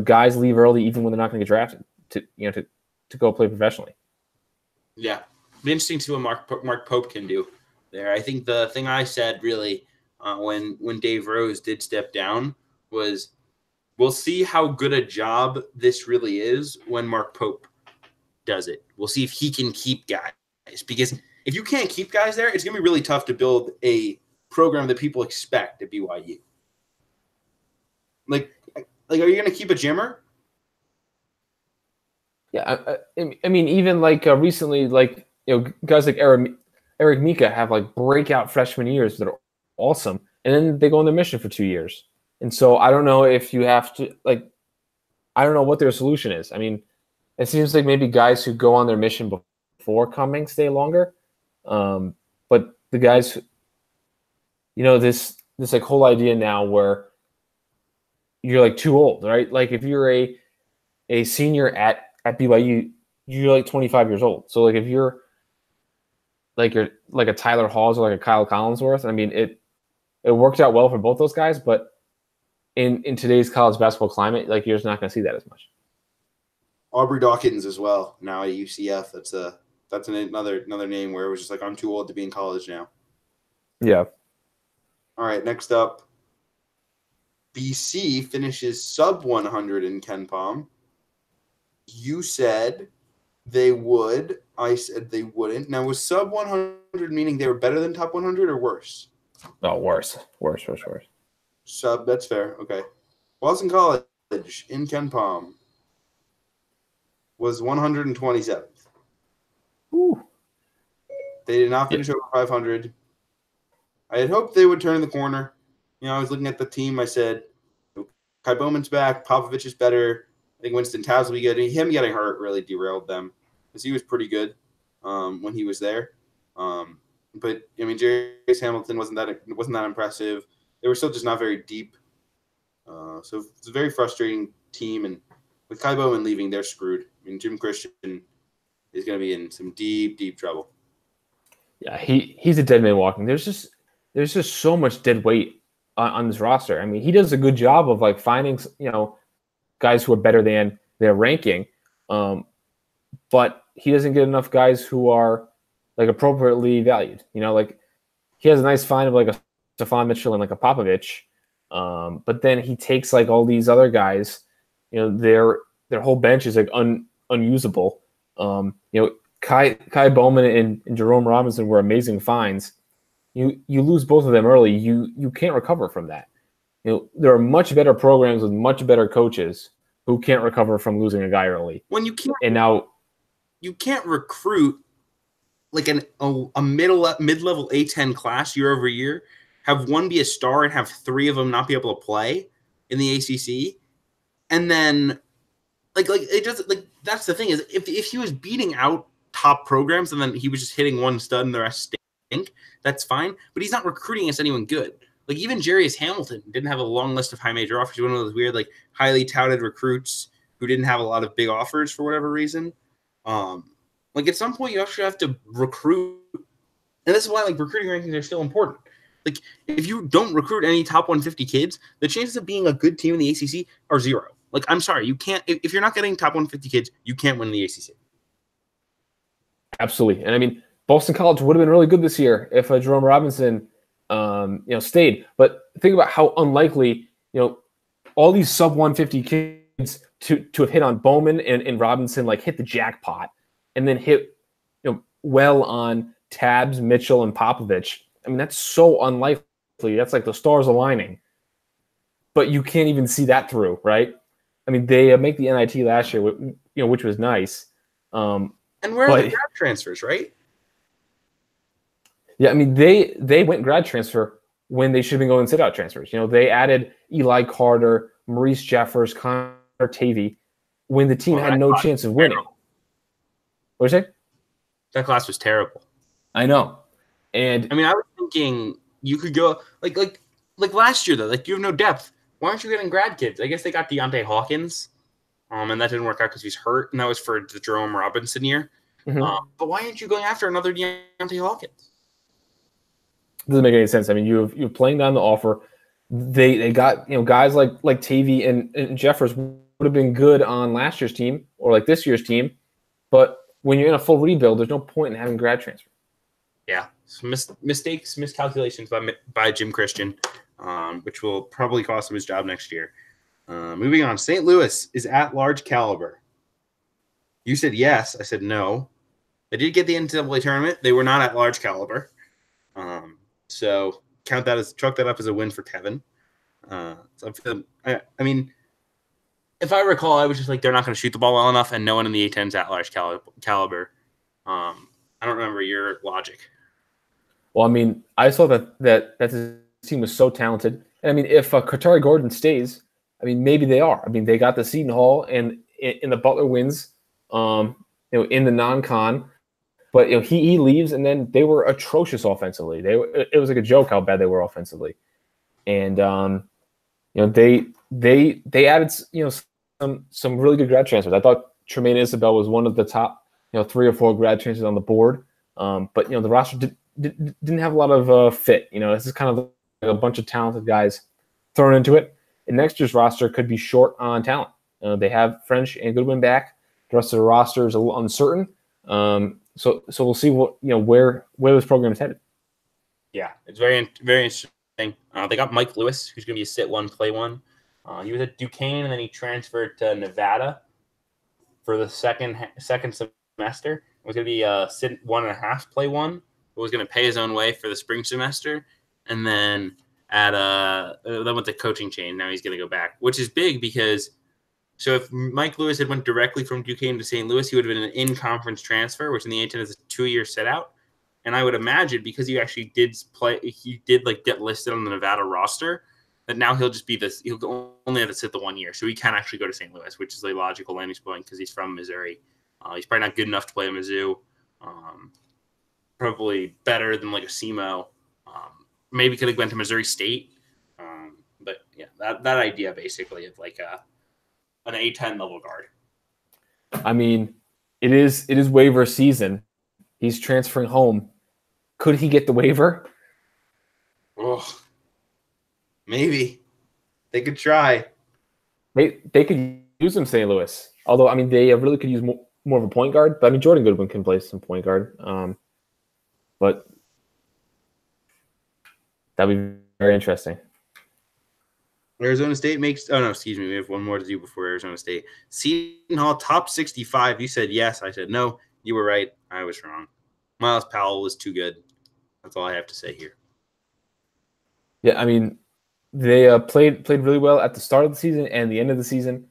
guys leave early even when they're not going to get drafted to go play professionally. Yeah, it'll be interesting to see what Mark Pope can do there. I think the thing I said really. When Dave Rose did step down was we'll see how good a job this really is when Mark Pope does it. We'll see if he can keep guys, because if you can't keep guys there, it's going to be really tough to build a program that people expect at BYU. Like are you going to keep a Jimmer? Yeah, I mean, even like recently, like guys like Eric Mika have like breakout freshman years that are awesome, and then they go on their mission for 2 years. And so I don't know if you have to I don't know what their solution is. I mean, it seems like maybe guys who go on their mission before coming stay longer. But the guys, this like whole idea now where you're like too old, right? Like if you're a senior at BYU, you're like 25 years old. So like if you're like a Tyler Halls or like a Kyle Collinsworth, I mean it worked out well for both those guys, but in today's college basketball climate, like you're just not going to see that as much. Aubrey Dawkins as well, now at UCF. That's another name where it was just like, I'm too old to be in college now. Yeah. All right, next up, BC finishes sub 100 in Ken Palm. You said they would. I said they wouldn't. Now, was sub 100 meaning they were better than top 100 or worse? Oh, worse. Sub, that's fair. Okay. Boston College in Ken Palm was 127th. Ooh. They did not finish over 500. I had hoped they would turn the corner. I was looking at the team. I said, Kai Bowman's back. Popovich is better. I think Winston Towns will be good. Him getting hurt really derailed them because he was pretty good when he was there. But I mean, Jarius Hamilton wasn't that impressive. They were still just not very deep. So it's a very frustrating team. And with Kai Bowman leaving, they're screwed. I mean, Jim Christian is going to be in some deep, deep trouble. Yeah, he's a dead man walking. There's just so much dead weight on this roster. I mean, he does a good job of like finding guys who are better than their ranking, but he doesn't get enough guys who are like appropriately valued. Like he has a nice find of like a Stephon Mitchell and like a Popovich, but then he takes like all these other guys. Their whole bench is like unusable. Kai Bowman and Jerome Robinson were amazing finds. You lose both of them early. You can't recover from that. There are much better programs with much better coaches who can't recover from losing a guy early. When you can't, and now you can't recruit like a mid-level A10 class year over year, have one be a star and have three of them not be able to play in the ACC, and then like it doesn't like that's the thing is if he was beating out top programs and then he was just hitting one stud and the rest stink, that's fine. But he's not recruiting against anyone good. Like even Jarius Hamilton didn't have a long list of high major offers. He was one of those weird, like highly touted recruits who didn't have a lot of big offers for whatever reason. Like at some point you actually have to recruit, and this is why like recruiting rankings are still important. Like if you don't recruit any top 150 kids, the chances of being a good team in the ACC are zero. Like I'm sorry, you can't if you're not getting top 150 kids, you can't win the ACC. Absolutely, and I mean Boston College would have been really good this year if Jerome Robinson, stayed. But think about how unlikely, all these sub 150 kids to have hit on Bowman and Robinson, like hit the jackpot, and then hit, well on Tabbs, Mitchell, and Popovich. I mean, that's so unlikely. That's like the stars aligning. But you can't even see that through, right? I mean, they make the NIT last year, which was nice. And where are the grad transfers, right? Yeah, I mean, they went grad transfer when they should have been going sit-out transfers. They added Eli Carter, Maurice Jeffers, Connor Tavey when the team had no chance of winning. What did you say? That class was terrible. I know. And I mean, I was thinking you could go like last year though. Like you have no depth. Why aren't you getting grad kids? I guess they got Deontay Hawkins, and that didn't work out because he's hurt, and that was for the Jerome Robinson year. Mm-hmm. But why aren't you going after another Deontay Hawkins? Doesn't make any sense. I mean, you're playing down the offer. They got guys like Tavey and Jeffers would have been good on last year's team or like this year's team, but when you're in a full rebuild, there's no point in having grad transfer. Yeah, some mistakes, miscalculations by Jim Christian, which will probably cost him his job next year. Moving on, St. Louis is at large caliber. You said yes. I said no. They did get the NCAA tournament. They were not at large caliber. So chalk that up as a win for Kevin. I mean, if I recall, I was just like, they're not going to shoot the ball well enough, and no one in the A10 is at large caliber. I don't remember your logic. Well, I mean, I saw that his team was so talented. And I mean, if Qatari Gordon stays, I mean, maybe they are. I mean, they got the Seton Hall and in the Butler wins, in the non-con. But he leaves, and then they were atrocious offensively. It was like a joke how bad they were offensively. and they added some really good grad transfers. I thought Tremaine Isabel was one of the top 3 or 4 grad transfers on the board, but the roster didn't have a lot of fit. This is kind of a bunch of talented guys thrown into it. And next year's roster could be short on talent. They have French and Goodwin back. The rest of the roster is a little uncertain. So we'll see where this program is headed. Yeah, it's very, very interesting. They got Mike Lewis, who's going to be a sit one, play one. He was at Duquesne, and then he transferred to Nevada for the second semester. It was going to be a sit 1.5, play one. But was going to pay his own way for the spring semester, and then then went to coaching chain. Now he's going to go back, which is big because. So if Mike Lewis had went directly from Duquesne to St. Louis, he would have been an in-conference transfer, which in the A-10 is a 2-year sit-out. And I would imagine because he actually did play, he did get listed on the Nevada roster, that now he'll just be this. He'll only have to sit the 1 year, so he can actually go to St. Louis, which is a logical landing point because he's from Missouri. He's probably not good enough to play at Mizzou. Probably better than a SEMO. Maybe could have went to Missouri State. But yeah, that idea basically of an A-10 level guard. I mean, it is waiver season. He's transferring home. Could he get the waiver? Oh, maybe. They could try. They could use him St. Louis. Although, I mean, they really could use more of a point guard. But, I mean, Jordan Goodwin can play some point guard. But that would be very interesting. Arizona State makes – oh, no, excuse me. We have one more to do before Arizona State. Seton Hall, top 65. You said yes. I said no. You were right. I was wrong. Miles Powell was too good. That's all I have to say here. Yeah, I mean, they played really well at the start of the season and the end of the season.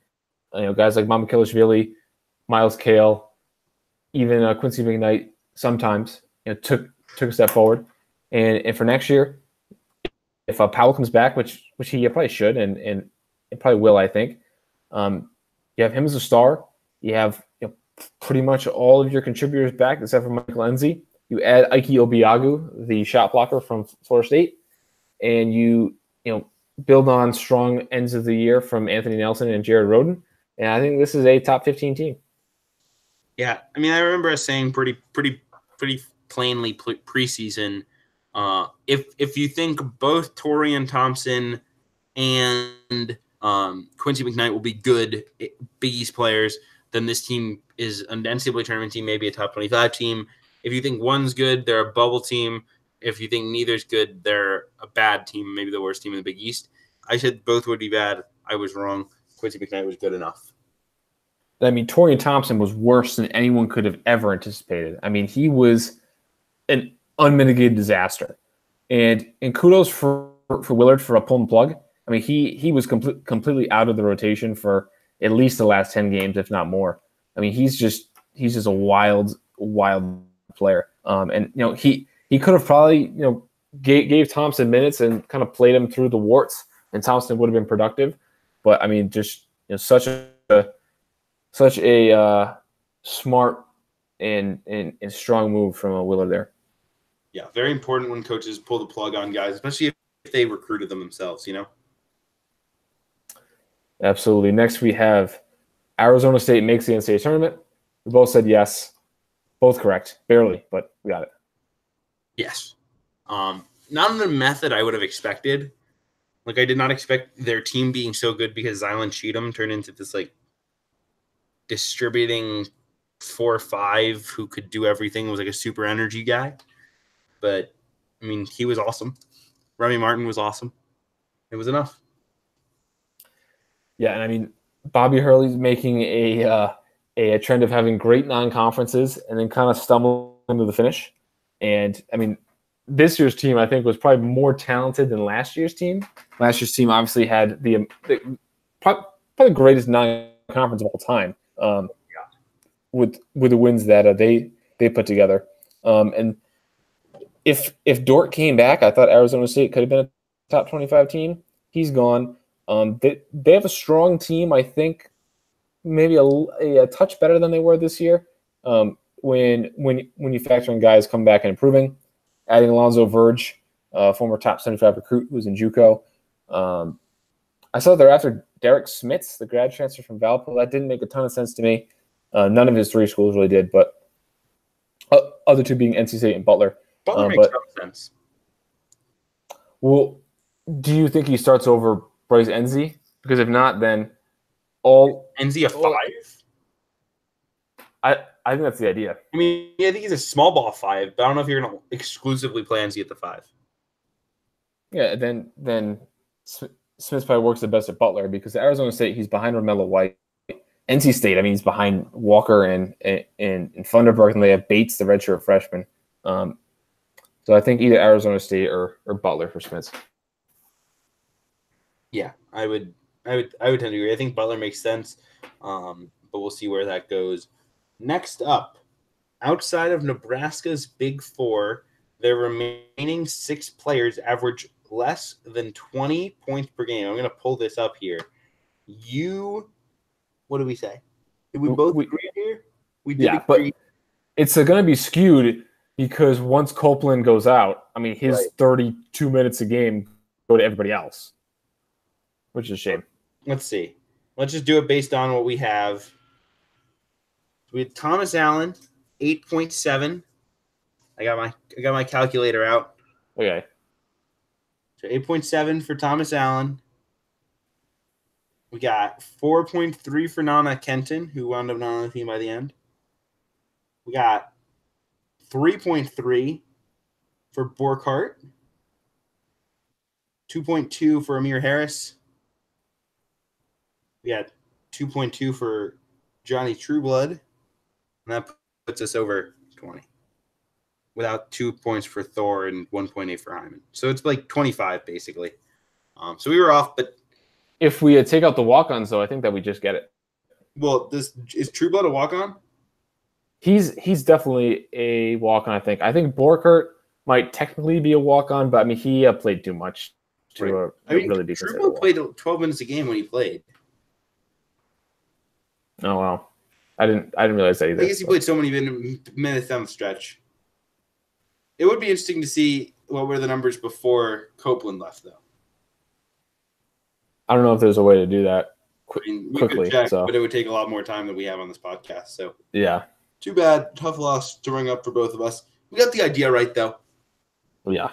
Guys like Mamakilishvili, Miles Kale, even Quincy McKnight sometimes took a step forward. And for next year, if Powell comes back, which he probably should, and it probably will, I think, you have him as a star. You have pretty much all of your contributors back except for Michael Enzi. You add Ike Obiagu, the shot blocker from Florida State, and you build on strong ends of the year from Anthony Nelson and Jared Roden. And I think this is a top 15 team. Yeah, I mean, I remember us saying pretty plainly preseason. If you think both Torian Thompson and Quincy McKnight will be good Big East players, then this team is an NCAA tournament team, maybe a top 25 team. If you think one's good, they're a bubble team. If you think neither's good, they're a bad team, maybe the worst team in the Big East. I said both would be bad. I was wrong. Quincy McKnight was good enough. I mean, Torian Thompson was worse than anyone could have ever anticipated. I mean, he was an unmitigated disaster. And kudos for Willard for pulling the plug. I mean, he was completely out of the rotation for at least the last 10 games, if not more. I mean, he's just a wild player. And he could have probably gave Thompson minutes and kind of played him through the warts, and Thompson would have been productive. But I mean, just such a smart and strong move from Willard there. Yeah, very important when coaches pull the plug on guys, especially if they recruited them themselves. Absolutely. Next, we have Arizona State makes the NCAA tournament. We both said yes. Both correct. Barely, but we got it. Yes. Not in the method I would have expected. I did not expect their team being so good because Zylan Cheatham turned into this, distributing 4 or 5 who could do everything, was a super energy guy. But, I mean, he was awesome. Remy Martin was awesome. It was enough. Yeah, and I mean, Bobby Hurley's making a trend of having great non-conferences and then kind of stumbling to the finish. And, I mean, this year's team, I think, was probably more talented than last year's team. Last year's team obviously had probably the greatest non-conference of all time with the wins that they put together. And if Dort came back, I thought Arizona State could have been a top 25 team. He's gone. They have a strong team, I think, maybe a touch better than they were this year. When you factor in guys coming back and improving, adding Alonzo Verge, former top 75 recruit who's in JUCO, I saw they're after Derek Smits, the grad transfer from Valpo. That didn't make a ton of sense to me. None of his three schools really did, but other two being NC State and Butler. Butler makes some sense. Well, do you think he starts over Bryce Enzi? Because if not, then Enzi a 5? I think that's the idea. I mean, I think he's a small ball 5, but I don't know if you're going to exclusively play Enzi at the 5. Yeah, then Smith probably works the best at Butler because at Arizona State he's behind Romello White. NC State, I mean, he's behind Walker and Funderburg, and they have Bates, the redshirt freshman. So I think either Arizona State or Butler for Smith. Yeah, I would tend to agree. I think Butler makes sense, but we'll see where that goes. Next up, outside of Nebraska's Big Four, their remaining 6 players average less than 20 points per game. I'm going to pull this up here. What did we say? Did we both agree here? We did agree. But it's going to be skewed because once Copeland goes out, I mean, his 32 minutes a game go to everybody else, which is a shame. Let's see. Let's just do it based on what we have. We had Thomas Allen, 8.7. I got my calculator out. Okay. So 8.7 for Thomas Allen. We got 4.3 for Nana Kenton, who wound up not on the team by the end. We got 3.3 for Borkhardt. 2.2 for Amir Harris. We got 2.2 for Johnny Trueblood. And that puts us over 20. Without 2 points for Thor and 1.8 for Hyman. So it's like 25, basically. So we were off, but... If we take out the walk-ons, though, I think that we just get it. Well, is Trueblood a walk-on? He's definitely a walk-on, I think. I think Borkhardt might technically be a walk-on, but, I mean, he played too much to really be considered. Trueblood played 12 minutes a game when he played. Oh, wow. I didn't realize that either. I guess he played so many minutes down the stretch. It would be interesting to see what were the numbers before Copeland left, though. I don't know if there's a way to do that we quickly. Could check, but it would take a lot more time than we have on this podcast. So yeah, too bad. Tough loss to ring up for both of us. We got the idea right, though. Yeah.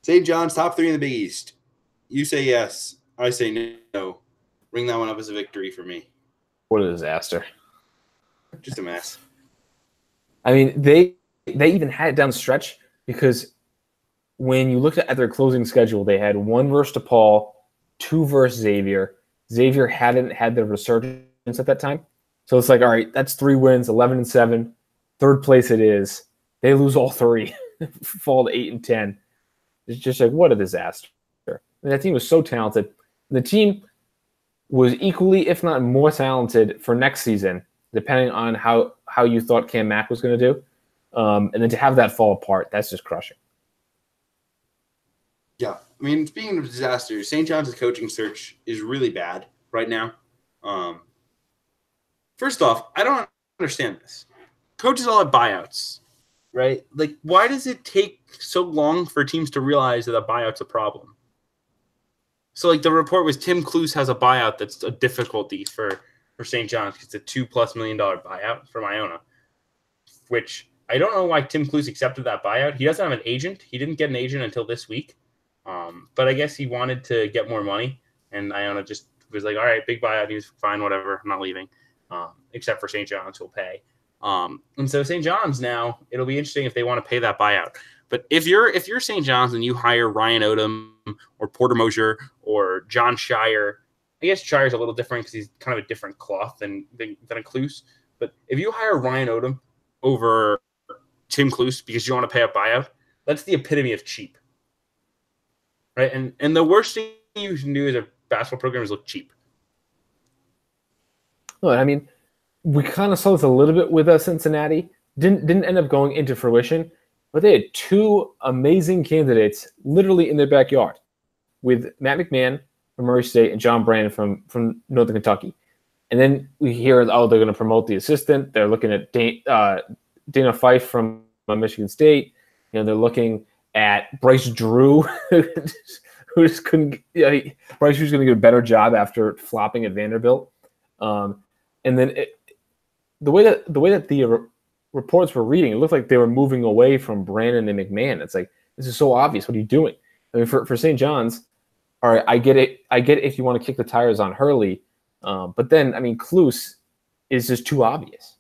St. John's top 3 in the Big East. You say yes. I say no. Ring that one up as a victory for me. What a disaster. Just a mess. I mean, they even had it down the stretch because when you looked at their closing schedule, they had 1 versus DePaul, 2 versus Xavier. Xavier hadn't had their resurgence at that time. So it's like, all right, that's 3 wins, 11-7. Third place it is. They lose all 3, fall to 8-10. It's just like, what a disaster. And that team was so talented. The team was equally, if not more talented for next season, depending on how you thought Cam Mack was going to do. And then to have that fall apart, that's just crushing. Yeah. I mean, speaking of disasters, St. John's coaching search is really bad right now. First off, I don't understand this. Coaches all have buyouts, right? Like, why does it take so long for teams to realize that a buyout's a problem? So, like, the report was Tim Kluse has a buyout that's a difficulty for St. John's. It's a $2+ million buyout from Iona, which I don't know why Tim Kluse accepted that buyout. He doesn't have an agent. He didn't get an agent until this week. But I guess he wanted to get more money, and Iona just was like, all right, big buyout. He was fine, whatever. I'm not leaving, except for St. John's who'll pay. And so St. John's now, it'll be interesting if they want to pay that buyout. But if you're St. John's and you hire Ryan Odom or Porter Mosier or John Shire, I guess Shire's a little different because he's kind of a different cloth than a Kluse. But if you hire Ryan Odom over Tim Kluse because you want to pay a buyout, that's the epitome of cheap. Right? And the worst thing you can do as a basketball program is look cheap. Well, I mean, we kind of saw this a little bit with Cincinnati. Didn't end up going into fruition, but they had 2 amazing candidates literally in their backyard with Matt McMahon from Murray State and John Brandon from Northern Kentucky. And then we hear, they're going to promote the assistant. They're looking at Dana Fife from Michigan State. They're looking at Bryce Drew, who just couldn't. Yeah, Bryce was going to get a better job after flopping at Vanderbilt. And then the way that the reports were reading, it looked like they were moving away from Brandon and McMahon. It's like, this is so obvious. What are you doing? I mean, for St. John's, all right, I get it. I get it if you want to kick the tires on Hurley, but then I mean, Kluse is just too obvious.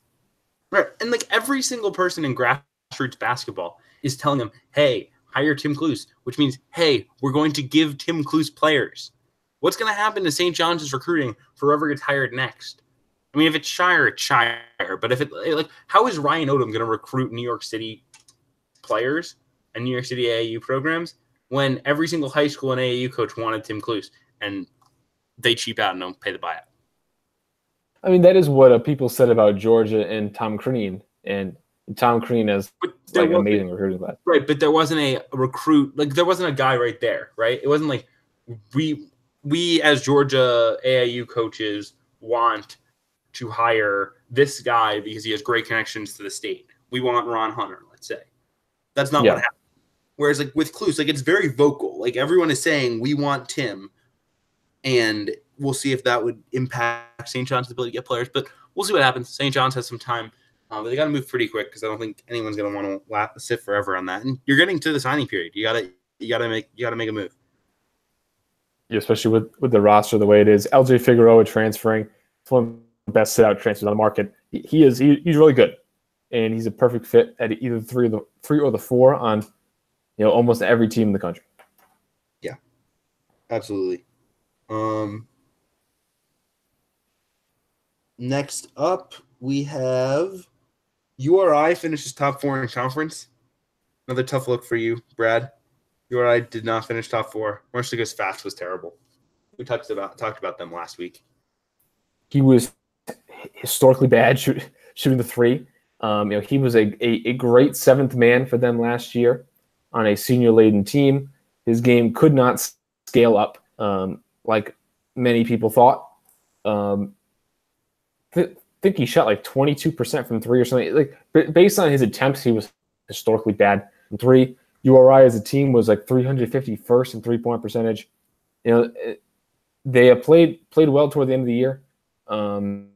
Right, and like every single person in grassroots basketball is telling them, "Hey, hire Tim Kluse," which means, "Hey, we're going to give Tim Kluse players." What's going to happen to St. John's recruiting for whoever gets hired next? I mean, if it's Shire, it's Shire. But if it like, how is Ryan Odom going to recruit New York City players and New York City AAU programs when every single high school and AAU coach wanted Tim Kluse and they cheap out and don't pay the buyout? I mean, that is what people said about Georgia and Tom Crean, and Tom Crean has like an amazing recruiting class. Right, but there wasn't a recruit, like there wasn't a guy right there, right? It wasn't like we as Georgia AAU coaches want to hire this guy because he has great connections to the state. We want Ron Hunter, let's say. That's not what happened. Whereas like with Kluse, like it's very vocal. Like everyone is saying, we want Tim, and we'll see if that would impact St. John's ability to get players. But we'll see what happens. St. John's has some time. But they got to move pretty quick because I don't think anyone's going to want to sit forever on that. And you're getting to the signing period. You gotta make a move. Yeah, especially with the roster the way it is. LJ Figueroa transferring. It's one of the best sit-out transfers on the market. He's really good, and he's a perfect fit at either the three or the four on almost every team in the country. Yeah, absolutely. Next up, we have URI finishes top 4 in conference. Another tough look for you, Brad. URI did not finish top 4, mostly because Fats was terrible. We talked about them last week. He was historically bad shooting the three. He was a great seventh man for them last year on a senior-laden team. His game could not scale up like many people thought. I think he shot like 22% from three or something. Like based on his attempts, he was historically bad from three. URI as a team was like 351st in three-point percentage. They played well toward the end of the year, and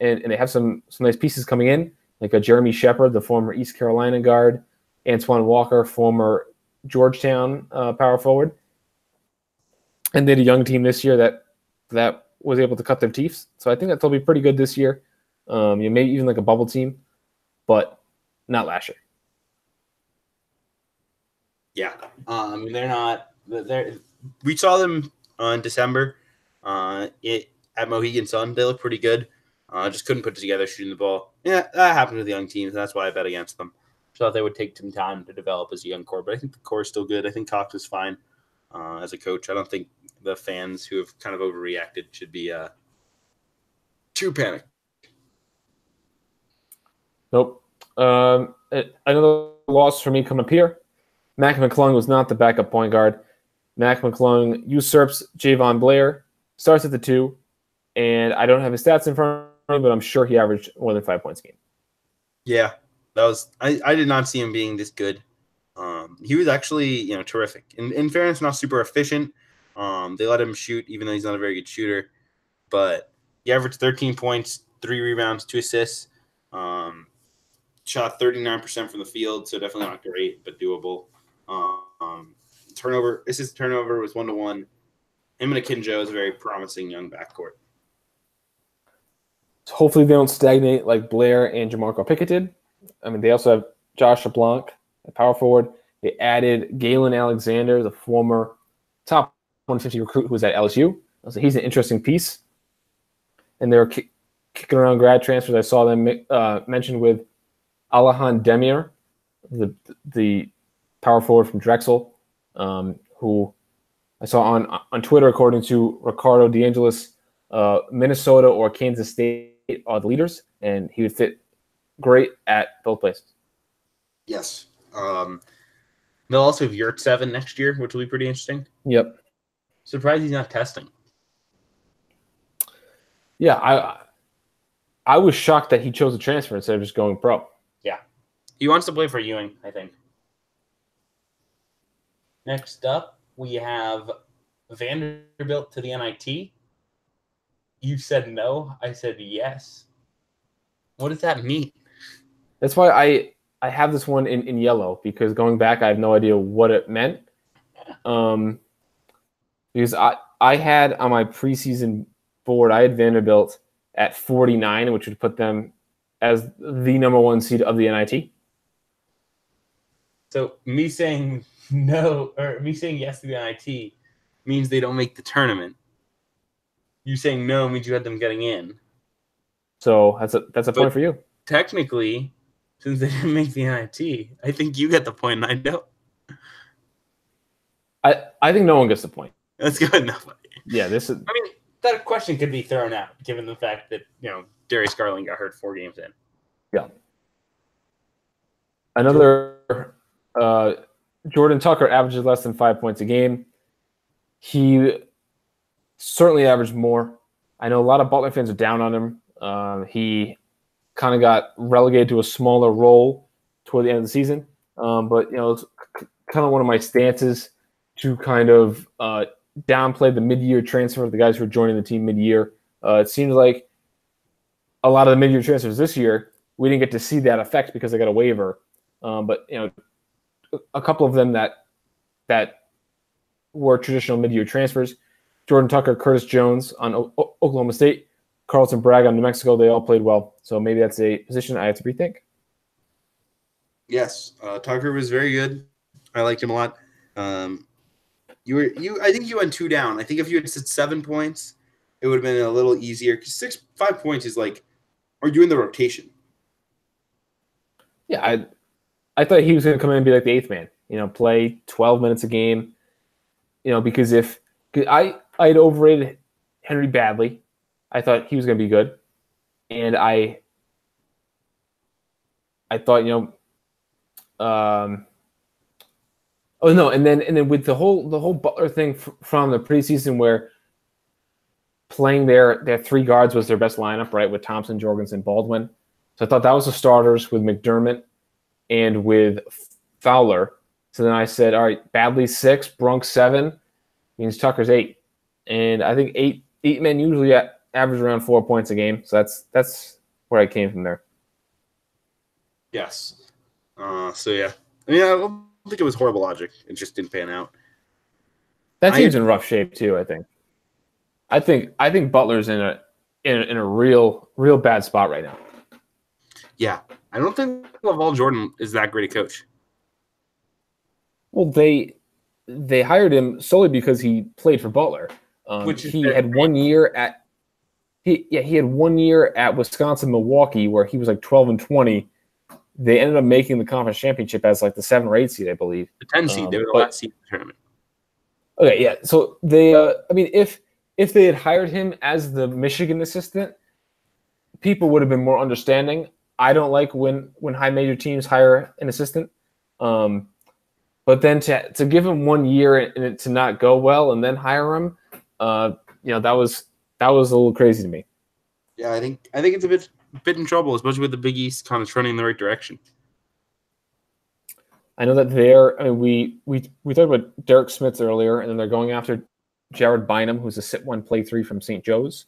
they have some nice pieces coming in, like a Jeremy Shepard, the former East Carolina guard, Antoine Walker, former Georgetown power forward, and they had a young team this year that was able to cut their teeth. So I think that they'll be pretty good this year. Maybe even like a bubble team, but not last year. Yeah, I mean they're not. We saw them in December. At Mohegan Sun, they look pretty good. Just couldn't put it together shooting the ball. Yeah, that happened with young teams. That's why I bet against them. Thought they would take some time to develop as a young core, but I think the core is still good. I think Cox is fine as a coach. I don't think the fans who have kind of overreacted should be too panicked. Nope. Another loss for me come up here. Mac McClung was not the backup point guard. Mac McClung usurps Javon Blair, starts at the 2, and I don't have his stats in front of me, but I'm sure he averaged more than 5 points a game. Yeah, that was. I did not see him being this good. He was actually terrific. In fairness, not super efficient. They let him shoot, even though he's not a very good shooter. But he averaged 13 points, 3 rebounds, 2 assists. Shot 39% from the field, so definitely not great, but doable. Assist turnover was 1-1. Him and Akinjo is a very promising young backcourt. So hopefully they don't stagnate like Blair and Jamarco Pickett did. I mean, they also have Josh LeBlanc at power forward. They added Galen Alexander, the former top 150 recruit who was at LSU. So he's an interesting piece. And they were kicking around grad transfers. I saw them mentioned with Alahan Demir, the power forward from Drexel, who I saw on Twitter, according to Ricardo DeAngelis, Minnesota or Kansas State are the leaders, and he would fit great at both places. Yes. They'll also have Yurt 7 next year, which will be pretty interesting. Yep. Surprised he's not testing. Yeah, I was shocked that he chose to transfer instead of just going pro. Yeah. He wants to play for Ewing, I think. Next up, we have Vanderbilt to the NIT? You said no. I said yes. What does that mean? That's why I have this one in yellow, because going back, I have no idea what it meant. Because I had on my preseason board, I had Vanderbilt at 49, which would put them as the number one seed of the NIT. So me saying no, or me saying yes to the NIT means they don't make the tournament. You saying no means you had them getting in. So that's a point for you. Technically, since they didn't make the NIT, I think you get the point and I don't. I think no one gets the point. That's good enough. Yeah, this is. I mean, that question could be thrown out given the fact that Darius Garland got hurt 4 games in. Yeah. Another Jordan Tucker averages less than 5 points a game. He certainly averaged more. I know a lot of Butler fans are down on him. He kind of got relegated to a smaller role toward the end of the season. But it's kind of one of my stances to kind of downplay the mid-year transfer of the guys who are joining the team mid-year. It seems like a lot of the mid-year transfers this year, we didn't get to see that effect because they got a waiver. But a couple of them that were traditional mid-year transfers: Jordan Tucker, Curtis Jones on Oklahoma State, Carlton Bragg on New Mexico. They all played well, so maybe that's a position I have to rethink. Yes, Tucker was very good. I liked him a lot. I think you went 2 down. I think if you had said 7 points, it would have been a little easier. Because 5 points is like, are you in the rotation? Yeah, I thought he was going to come in and be like the 8th man. Play 12 minutes a game. Because I had overrated Henry badly. I thought he was going to be good, and I thought and then with the whole Butler thing from the preseason, where playing their 3 guards was their best lineup, right, with Thompson, Jorgensen, Baldwin. So I thought that was the starters with McDermott and with Fowler. So then I said, all right, Badley's 6, Brunk 7, means Tucker's 8, and I think eight men usually average around 4 points a game. So that's where I came from there. Yes. So yeah, I mean, I don't think it was horrible logic. It just didn't pan out. That team's in rough shape too. I think Butler's in a real bad spot right now. Yeah, I don't think LaVall Jordan is that great a coach. Well, they hired him solely because he played for Butler. He had 1 year at he had 1 year at Wisconsin Milwaukee where he was like 12-20. They ended up making the conference championship as like the 7 or 8 seed, I believe. The 10 seed. They were the last seed in the tournament. Okay, yeah. So they, if they had hired him as the Michigan assistant, people would have been more understanding. I don't like when high major teams hire an assistant, but then to give him 1 year and it to not go well and then hire him, that was a little crazy to me. Yeah, I think it's a bit in trouble, especially with the Big East kind of trending in the right direction. I know that we talked about Derek Smith earlier, and then they're going after Jared Bynum, who's a sit 1 play 3 from St. Joe's.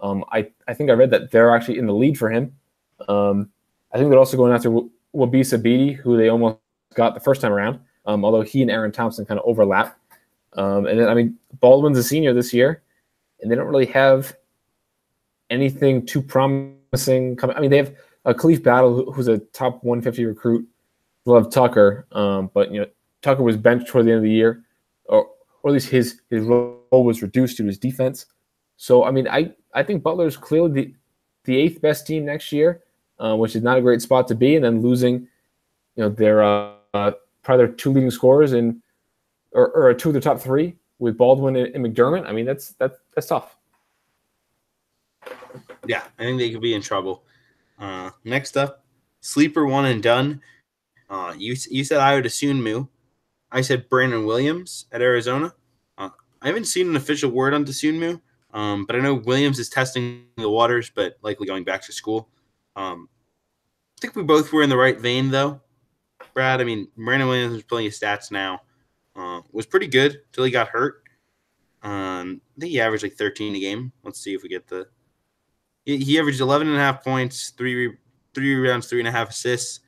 I think I read that they're actually in the lead for him. I think they're also going after Wabisa Beatty, who they almost got the first time around, although he and Aaron Thompson kind of overlap. And then Baldwin's a senior this year, and they don't really have anything too promising coming. They have a Khalif Battle, who's a top 150 recruit. Love Tucker, but Tucker was benched toward the end of the year, or at least his role was reduced to his defense. So I think Butler is clearly the 8th best team next year, which is not a great spot to be. And then losing, their probably their 2 leading scorers or 2 of the top 3 with Baldwin and McDermott. That's tough. Yeah, I think they could be in trouble. Next up, sleeper 1 and done. You said Iowa Dosunmu. I said Brandon Williams at Arizona. I haven't seen an official word on Dosunmu, but I know Williams is testing the waters, but likely going back to school. I think we both were in the right vein, though. Brad, Brandon Williams is pulling his stats now. Was pretty good until he got hurt. I think he averaged like 13 a game. Let's see if we get the. He averaged 11.5 points, three rebounds, 3.5 assists.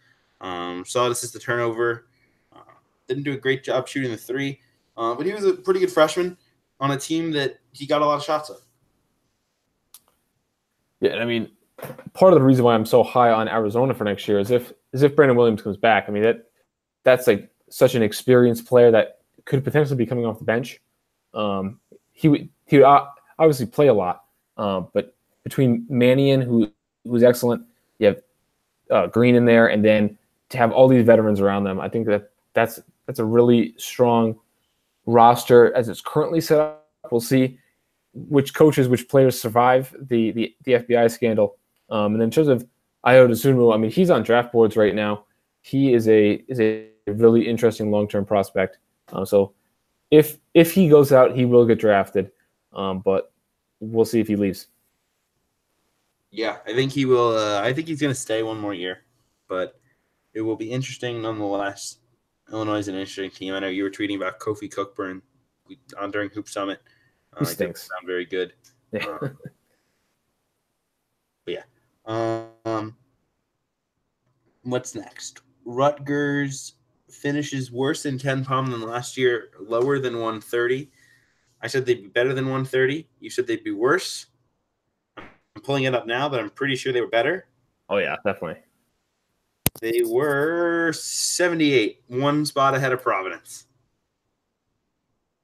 Solid assist to turnover. Didn't do a great job shooting the three, but he was a pretty good freshman on a team that he got a lot of shots of. Yeah, I mean, part of the reason why I'm so high on Arizona for next year is if Brandon Williams comes back. I mean, that's like such an experienced player that could potentially be coming off the bench. He would obviously play a lot, but between Mannion, who's excellent, you have Green in there, and then to have all these veterans around them, I think that's a really strong roster as it's currently set up. We'll see which players survive the FBI scandal. And then in terms of Ayo Dosunmu, I mean, he's on draft boards right now. He is a really interesting long-term prospect. So if he goes out, he will get drafted. But we'll see if he leaves. Yeah, I think he will. I think he's going to stay one more year, but it will be interesting nonetheless. Illinois is an interesting team. I know you were tweeting about Kofi Cookburn during Hoop Summit. He stinks. Sound very good. Yeah. But yeah. What's next? Rutgers finishes worse than Ken Palm than last year, lower than 130. I said they'd be better than 130. You said they'd be worse. I'm pulling it up now, but I'm pretty sure they were better. Oh, yeah, definitely. They were 78, one spot ahead of Providence.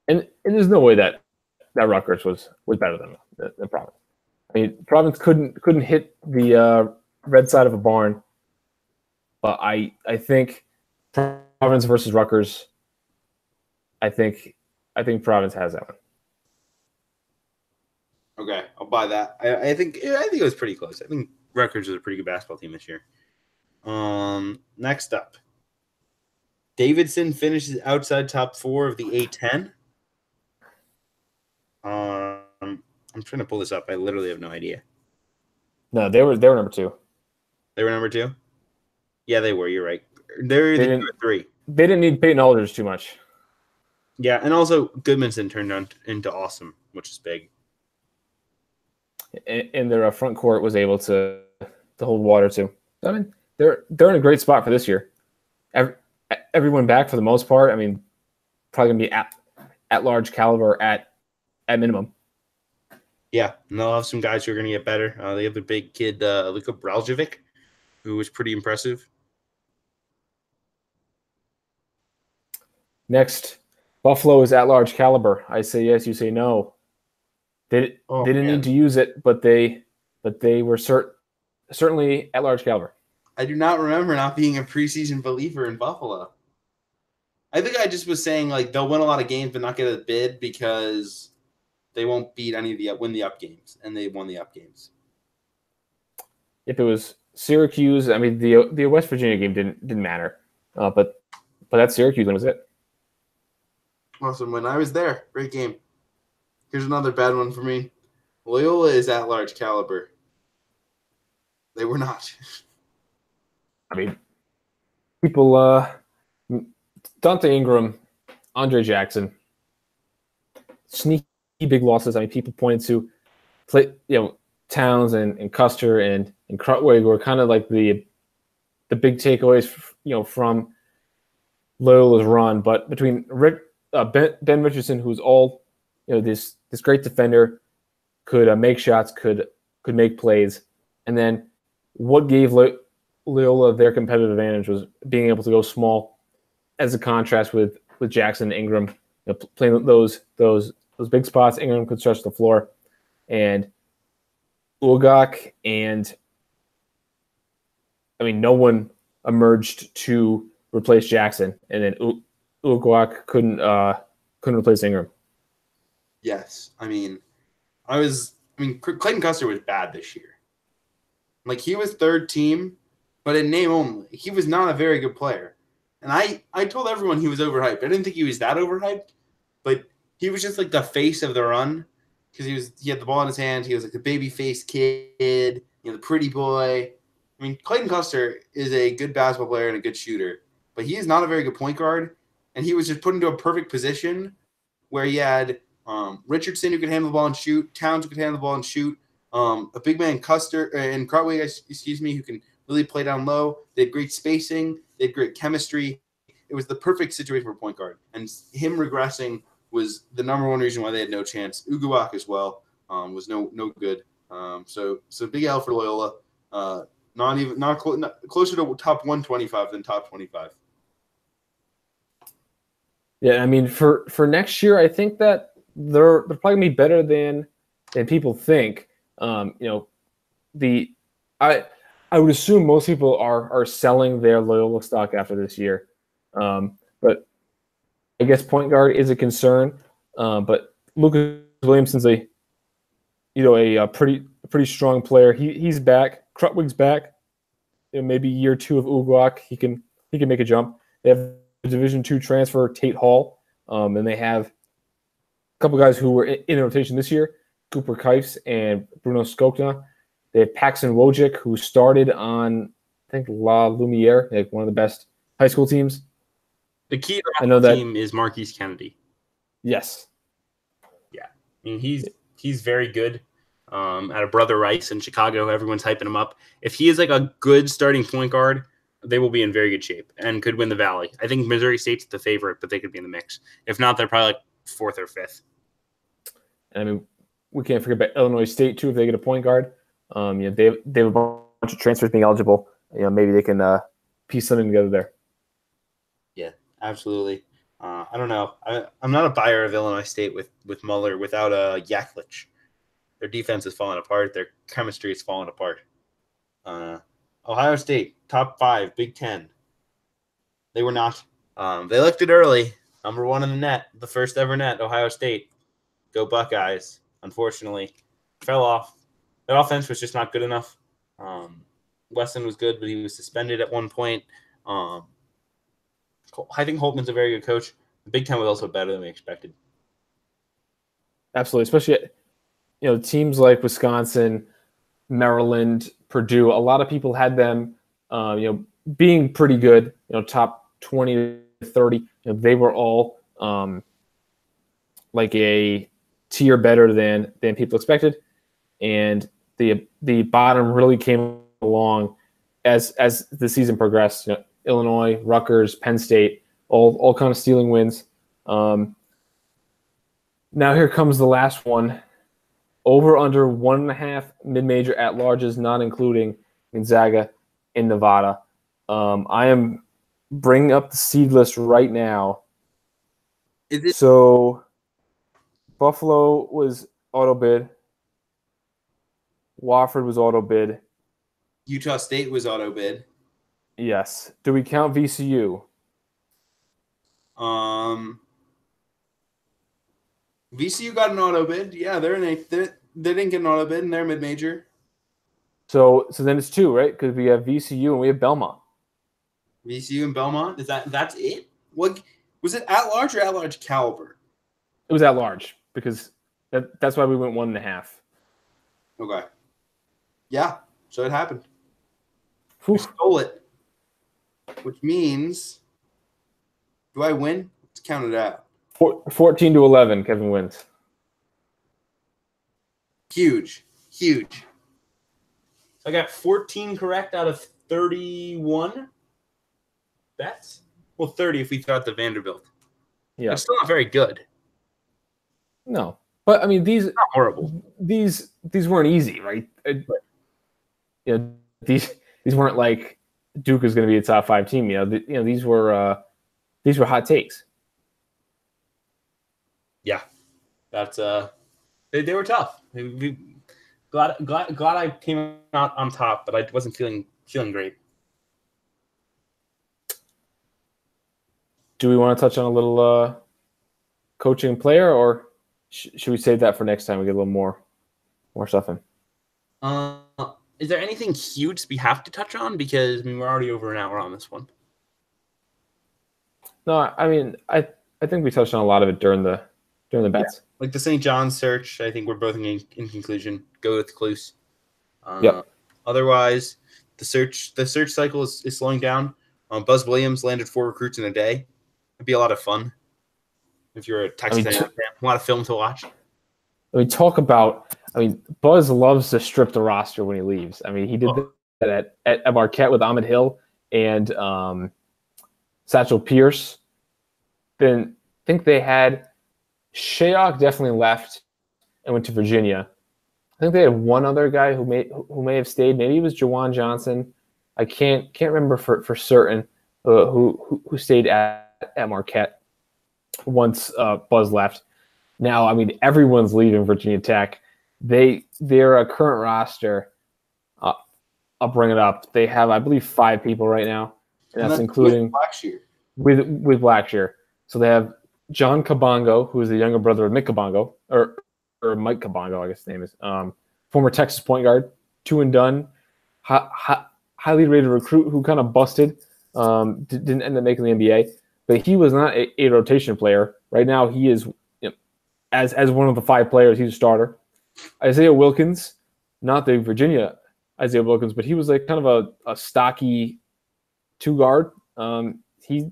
And there's no way that Rutgers was better than Providence. I mean, Providence couldn't hit the red side of a barn, but I think Providence versus Rutgers, I think Providence has that one. Okay, I'll buy that. I think it was pretty close. I think Rutgers is a pretty good basketball team this year. Next up, Davidson finishes outside top 4 of the A10. I'm trying to pull this up. I literally have no idea. No, they were number 2. They were number 2? Yeah, they were. You're right. They're the 2 or 3. They didn't need Peyton Aldridge too much. Yeah, and also Goodmanson turned into awesome, which is big. And their front court was able to hold water too. I mean, they're in a great spot for this year. Everyone back for the most part. I mean, probably gonna be at large caliber at minimum. Yeah, and they'll have some guys who are gonna get better. They have the big kid Luka Braljevic, who was pretty impressive. Next, Buffalo is at large caliber. I say yes, you say no. They didn't need to use it, but they were certainly at large caliber. I do not remember not being a preseason believer in Buffalo. I think I just was saying like they'll win a lot of games but not get a bid because they won't beat any of win the up games, and they won the up games. If it was Syracuse, I mean the West Virginia game didn't matter, but that Syracuse one was it. Awesome win. I was there. Great game. Here's another bad one for me. Loyola is at large caliber. They were not. I mean, people, Dante Ingram, Andre Jackson, sneaky big losses. I mean, people pointed to Towns and Custer and Krutwig were kind of like the big takeaways, from Loyola's run. But between Ben Richardson, who's all this great defender, could make shots, could make plays, and then what gave Loyola their competitive advantage was being able to go small, as a contrast with Jackson and Ingram, playing those big spots. Ingram could stretch the floor, and Ugok and no one emerged to replace Jackson, and then Ugok couldn't replace Ingram. Yes, Clayton Custer was bad this year. Like, he was third team, but in name only. He was not a very good player. And I told everyone he was overhyped. I didn't think he was that overhyped, but he was just like the face of the run because he had the ball in his hand. He was like the baby face kid, the pretty boy. I mean, Clayton Custer is a good basketball player and a good shooter, but he is not a very good point guard. And he was just put into a perfect position where he had Richardson, who could handle the ball and shoot. Towns, who could handle the ball and shoot. A big man, Custer, and Cartway, who can really play down low. They had great spacing. They had great chemistry. It was the perfect situation for a point guard. And him regressing was the number one reason why they had no chance. Uguak as well was no good. So big L for Loyola. Not closer to top 125 than top 25. Yeah, I mean, for next year, I think that they're probably gonna be better than people think. I would assume most people are selling their Loyola stock after this year, but I guess point guard is a concern. But Lucas Williamson's a pretty strong player. He's back. Krutwig's back. Maybe year 2 of Uguak, he can make a jump. They have a Division II transfer, Tate Hall, and they have a couple guys who were in the rotation this year, Cooper Kiefs and Bruno Skokna. They have Paxton Wojcik, who started on, I think, La Lumiere, like one of the best high school teams. The key to that team is Marquise Kennedy. Yes. Yeah. I mean, he's very good. At a Brother Rice in Chicago, everyone's hyping him up. If he is like a good starting point guard, they will be in very good shape and could win the Valley. I think Missouri State's the favorite, but they could be in the mix. If not, they're probably like 4th or 5th. I mean, we can't forget about Illinois State too if they get a point guard. They have a bunch of transfers being eligible. Maybe they can piece something together there. Yeah, absolutely. I don't know. I'm not a buyer of Illinois State with Muller without Yaklich. Their defense is falling apart. Their chemistry is falling apart. Ohio State, top 5, Big Ten. They were not. They looked it early. Number 1 in the net, the first ever net, Ohio State. Go Buckeyes. Unfortunately, fell off. Their offense was just not good enough. Wesson was good, but he was suspended at one point. I think Holtman's a very good coach. The Big Ten was also better than we expected. Absolutely, especially teams like Wisconsin, Maryland, Purdue. A lot of people had them, being pretty good. Top 20 to 30. They were all like a tier better than people expected, and the bottom really came along as the season progressed. Illinois, Rutgers, Penn State, all kind of stealing wins. Now here comes the last one. Over under 1.5 mid-major at-larges, not including Gonzaga in Nevada. I am bringing up the seed list right now. So Buffalo was auto bid. Wofford was auto bid. Utah State was auto bid. Yes. Do we count VCU? VCU got an auto bid. Yeah, they didn't get an auto bid, and they're mid-major. So then it's 2, right? Because we have VCU and we have Belmont. VCU and Belmont. That's it? What was it? At large or at large caliber? It was at large because that's why we went 1.5. Okay. Yeah. So it happened. Whew. We stole it, which means, do I win? Let's count it out. 14-11, Kevin wins. Huge. So I got 14 correct out of 31 bets. Well, 30 if we throw out the Vanderbilt. Yeah. It's still not very good. No. But I mean these not horrible. These weren't easy, right? These weren't like Duke is going to be a top 5 team. These were hot takes. Yeah, that's they were tough. Glad I came out on top, but I wasn't feeling great. Do we want to touch on a little coaching player, or should we save that for next time? We get a little more stuff in. Is there anything huge we have to touch on? Because we're already over an hour on this one. No, I mean I think we touched on a lot of it during the bets. Yeah. Like the St. John's search, I think we're both in conclusion. Go with Cluse. Yep. Otherwise, the search cycle is slowing down. Buzz Williams landed 4 recruits in a day. It'd be a lot of fun if you're a Texas A&M fan. A lot of film to watch. Buzz loves to strip the roster when he leaves. I mean, he did that at Marquette with Ahmed Hill and Satchel Pierce. Then I think they had Shayok definitely left and went to Virginia. I think they had one other guy who may have stayed. Maybe it was Jawan Johnson. I can't remember for certain who stayed at Marquette once Buzz left. Now, I mean, everyone's leaving Virginia Tech. Their current roster. I'll bring it up. They have, I believe, 5 people right now, and that's including Blackshear. With Blackshear. So they have John Kabongo, who is the younger brother of Mick Kabongo, or Mike Kabongo, I guess his name is. Former Texas point guard, 2 and done, highly rated recruit who kind of busted, didn't end up making the NBA, but he was not a rotation player. Right now, he is, as one of the 5 players, he's a starter. Isaiah Wilkins, not the Virginia Isaiah Wilkins, but he was like kind of a stocky 2 guard. He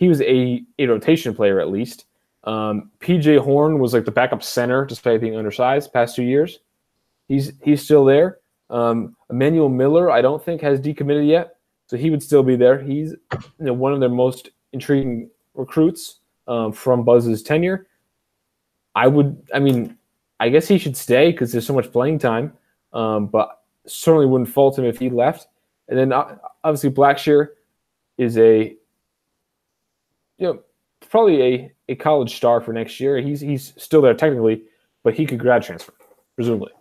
was a rotation player at least. PJ Horn was like the backup center, despite being undersized past 2 years. He's still there. Emmanuel Miller, I don't think has decommitted yet, so he would still be there. He's one of their most intriguing recruits from Buzz's tenure. I guess he should stay because there's so much playing time, but certainly wouldn't fault him if he left. And then obviously Blackshear is probably a college star for next year. He's still there technically, but he could grad transfer, presumably.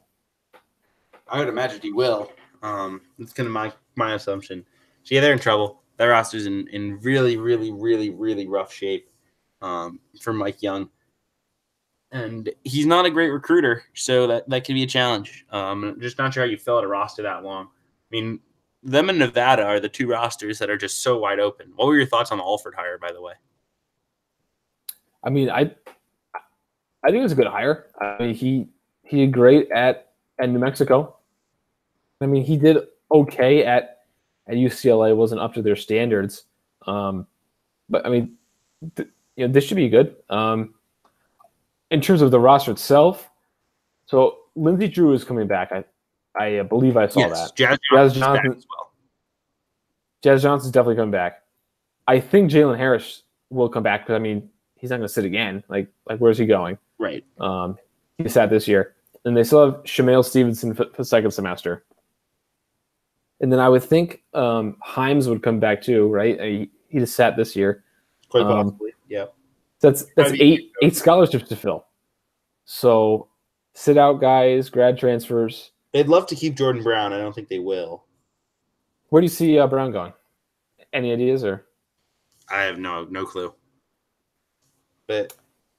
I would imagine he will. That's kind of my assumption. So yeah, they're in trouble. Their roster's in really, really, really, really rough shape for Mike Young. And he's not a great recruiter, so that could be a challenge. I'm just not sure how you fill out a roster that long. I mean, them and Nevada are the 2 rosters that are just so wide open. What were your thoughts on the Alford hire, by the way? I mean, I think it was a good hire. I mean, he did great at New Mexico. I mean, he did okay at UCLA. Wasn't up to their standards, but I mean, this should be good. In terms of the roster itself, so Lindsey Drew is coming back. I believe I saw that. Jazz Johnson as well. Jazz Johnson's definitely coming back. I think Jalen Harris will come back because I mean he's not going to sit again. Like where's he going? Right. He sat this year, and they still have Shamel Stevenson for second semester. And then I would think Himes would come back too, right? He just sat this year. Quite possibly, yeah. That's 8 scholarships to fill. So sit out guys, grad transfers. They'd love to keep Jordan Brown. I don't think they will. Where do you see Brown going? Any ideas or? I have no clue. But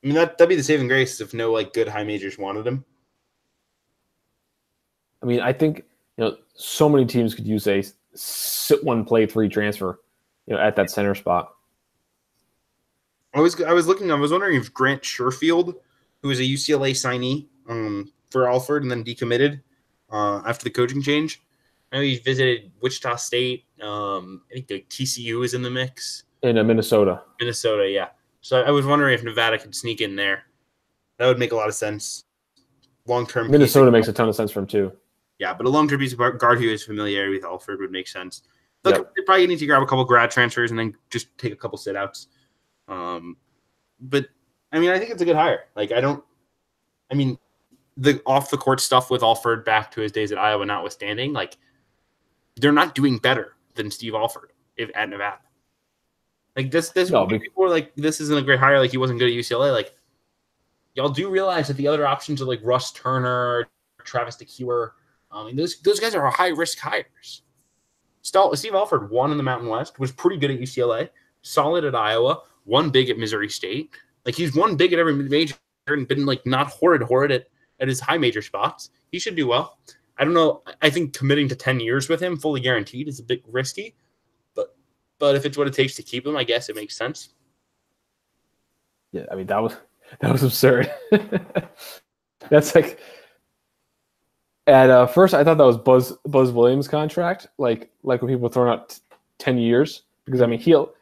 I mean that'd be the saving grace if no good high majors wanted him. I mean, I think so many teams could use a sit 1 play 3 transfer, at that center spot. I was wondering if Grant Sherfield, who was a UCLA signee for Alford and then decommitted after the coaching change. I know he visited Wichita State. I think TCU is in the mix. In Minnesota. Minnesota, yeah. So I was wondering if Nevada could sneak in there. That would make a lot of sense. Long-term. Minnesota makes a ton of sense for him too. Yeah, but a long-term piece of guard who has familiarity with Alford would make sense. Look, They probably need to grab a couple grad transfers and then just take a couple sit-outs. But I mean, I think it's a good hire. The off the court stuff with Alford back to his days at Iowa notwithstanding, they're not doing better than Steve Alford at Nevada. People were this isn't a great hire. He wasn't good at UCLA. Y'all do realize that the other options are Russ Turner, Travis DeCuire. I mean, those guys are high risk hires. Steve Alford won in the Mountain West, was pretty good at UCLA, solid at Iowa, won big at Missouri State. He's won big at every major and been not horrid at his high major spots. He should do well. I don't know. I think committing to 10 years with him, fully guaranteed, is a bit risky. But if it's what it takes to keep him, I guess it makes sense. Yeah, I mean that was absurd. That's at first I thought that was Buzz Williams' contract, like when people were throwing out 10 years, because I mean he'll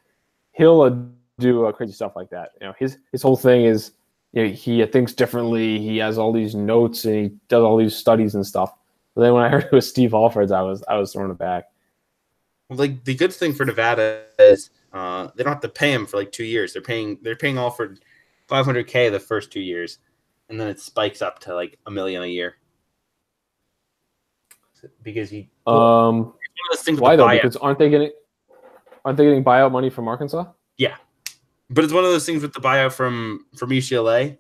do crazy stuff like that. His whole thing is he thinks differently. He has all these notes and he does all these studies and stuff. But then when I heard it was Steve Alford, I was throwing it back. Well, like the good thing for Nevada is they don't have to pay him for like 2 years. They're paying Alford $500K the first 2 years, and then it spikes up to like $1 million a year because he. Why though? Because aren't they getting buyout money from Arkansas? Yeah, but it's one of those things with the buyout from UCLA,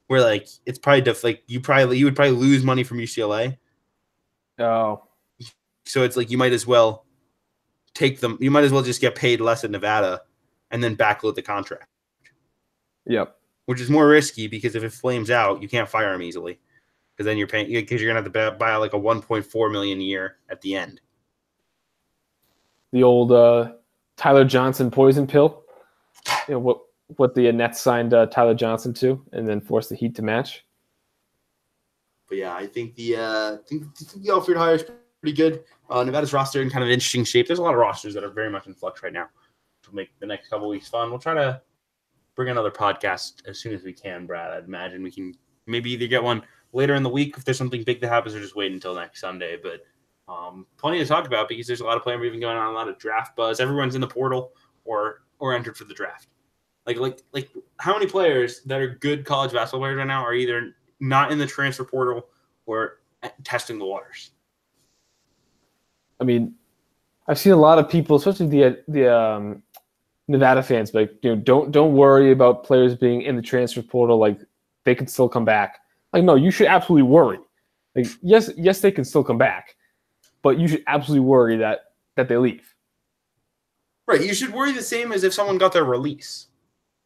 where like it's probably like you would probably lose money from UCLA. Oh, so it's like you might as well take them. You might as well just get paid less in Nevada, and then backload the contract. Yep. Which is more risky because if it flames out, you can't fire him easily, because then you're paying because you're gonna have to buy out like a $1.4 million a year at the end. The old Tyler Johnson poison pill. What the Nets signed Tyler Johnson to, and then forced the Heat to match. But yeah, I think the Alfred hire is pretty good. Nevada's roster in kind of interesting shape. There's a lot of rosters that are very much in flux right now, which will make the next couple weeks fun. We'll try to bring another podcast as soon as we can, Brad. I'd imagine we can maybe either get one later in the week if there's something big that happens, or just wait until next Sunday. But plenty to talk about because there's a lot of player moving going on, a lot of draft buzz. Everyone's in the portal or entered for the draft. Like how many players that are good college basketball players right now are either not in the transfer portal or testing the waters? I mean, I've seen a lot of people, especially the Nevada fans, like, don't worry about players being in the transfer portal. Like, they can still come back. Like, no, you should absolutely worry. Like, yes, they can still come back, but you should absolutely worry that they leave. Right. You should worry the same as if someone got their release.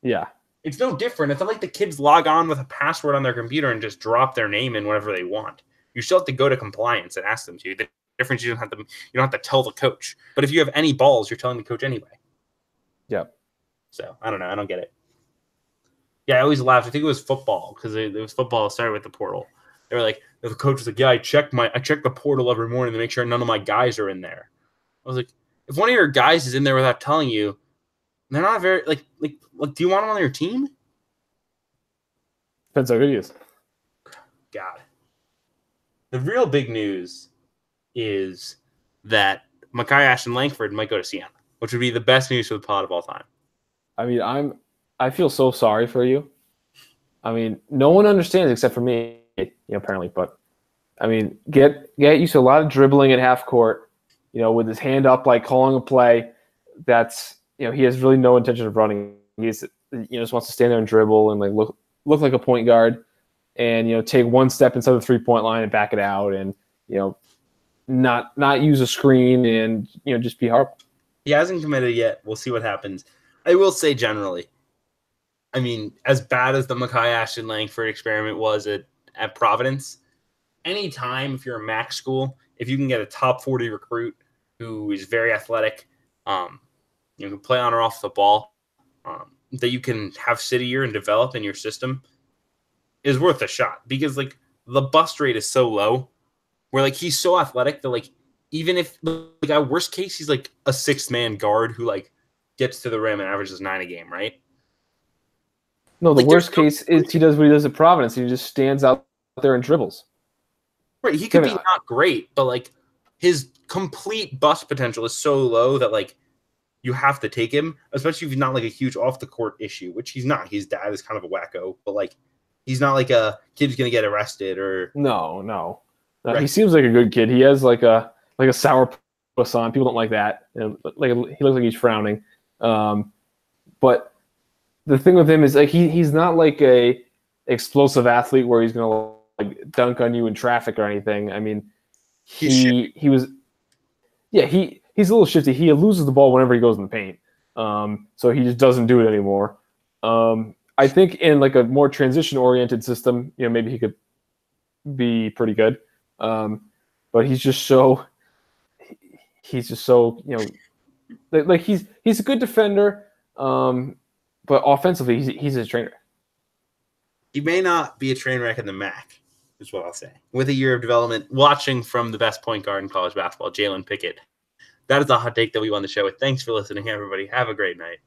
Yeah. It's no different. It's not like the kids log on with a password on their computer and just drop their name in whenever they want. You still have to go to compliance and ask them to. The difference, you don't have to tell the coach. But if you have any balls, you're telling the coach anyway. Yep. So I don't know. I don't get it. Yeah, I always laughed. I think it was football because it was football that started with the portal. They were like, the coach was like, "Yeah, I check the portal every morning to make sure none of my guys are in there." I was like, if one of your guys is in there without telling you, they're not very like. Do you want them on your team? Depends how good he is. God. The real big news is that Mekhi Ashton Langford might go to Siena, which would be the best news for the pod of all time. I mean, I feel so sorry for you. I mean, no one understands except for me, apparently. But I mean, get used to a lot of dribbling at half court, with his hand up, like calling a play. That's he has really no intention of running. He's just wants to stand there and dribble and like look like a point guard, and take one step inside the 3-point line and back it out, and not use a screen and just be horrible. He hasn't committed yet. We'll see what happens. I will say generally, I mean, as bad as the Mekhi Ashton Langford experiment was at Providence, anytime if you're a MAC school, if you can get a top 40 recruit who is very athletic, can play on or off the ball, that you can have sit here and develop in your system, is worth a shot, because like the bust rate is so low where like he's so athletic that like even if like at worst case he's like a 6-man guard who like gets to the rim and averages 9 a game, right? No, the worst case is he does what he does at Providence. He just stands out there and dribbles. Right, he could be not great, but like his complete bust potential is so low that like you have to take him, especially if he's not like a huge off the court issue, which he's not. His dad is kind of a wacko, but like he's not like a kid who's gonna get arrested or no. Right. He seems like a good kid. He has like a sour puss on. People don't like that. Like he looks like he's frowning. But the thing with him is like he's not like a explosive athlete where he's gonna like dunk on you in traffic or anything. I mean, he's a little shifty. He loses the ball whenever he goes in the paint. So he just doesn't do it anymore. I think in like a more transition oriented system, maybe he could be pretty good. But he's just so like he's a good defender. But offensively, he's a train wreck. He may not be a train wreck in the MAC, is what I'll say. With a year of development, watching from the best point guard in college basketball, Jalen Pickett. That is a hot take that we want to show with. Thanks for listening, everybody. Have a great night.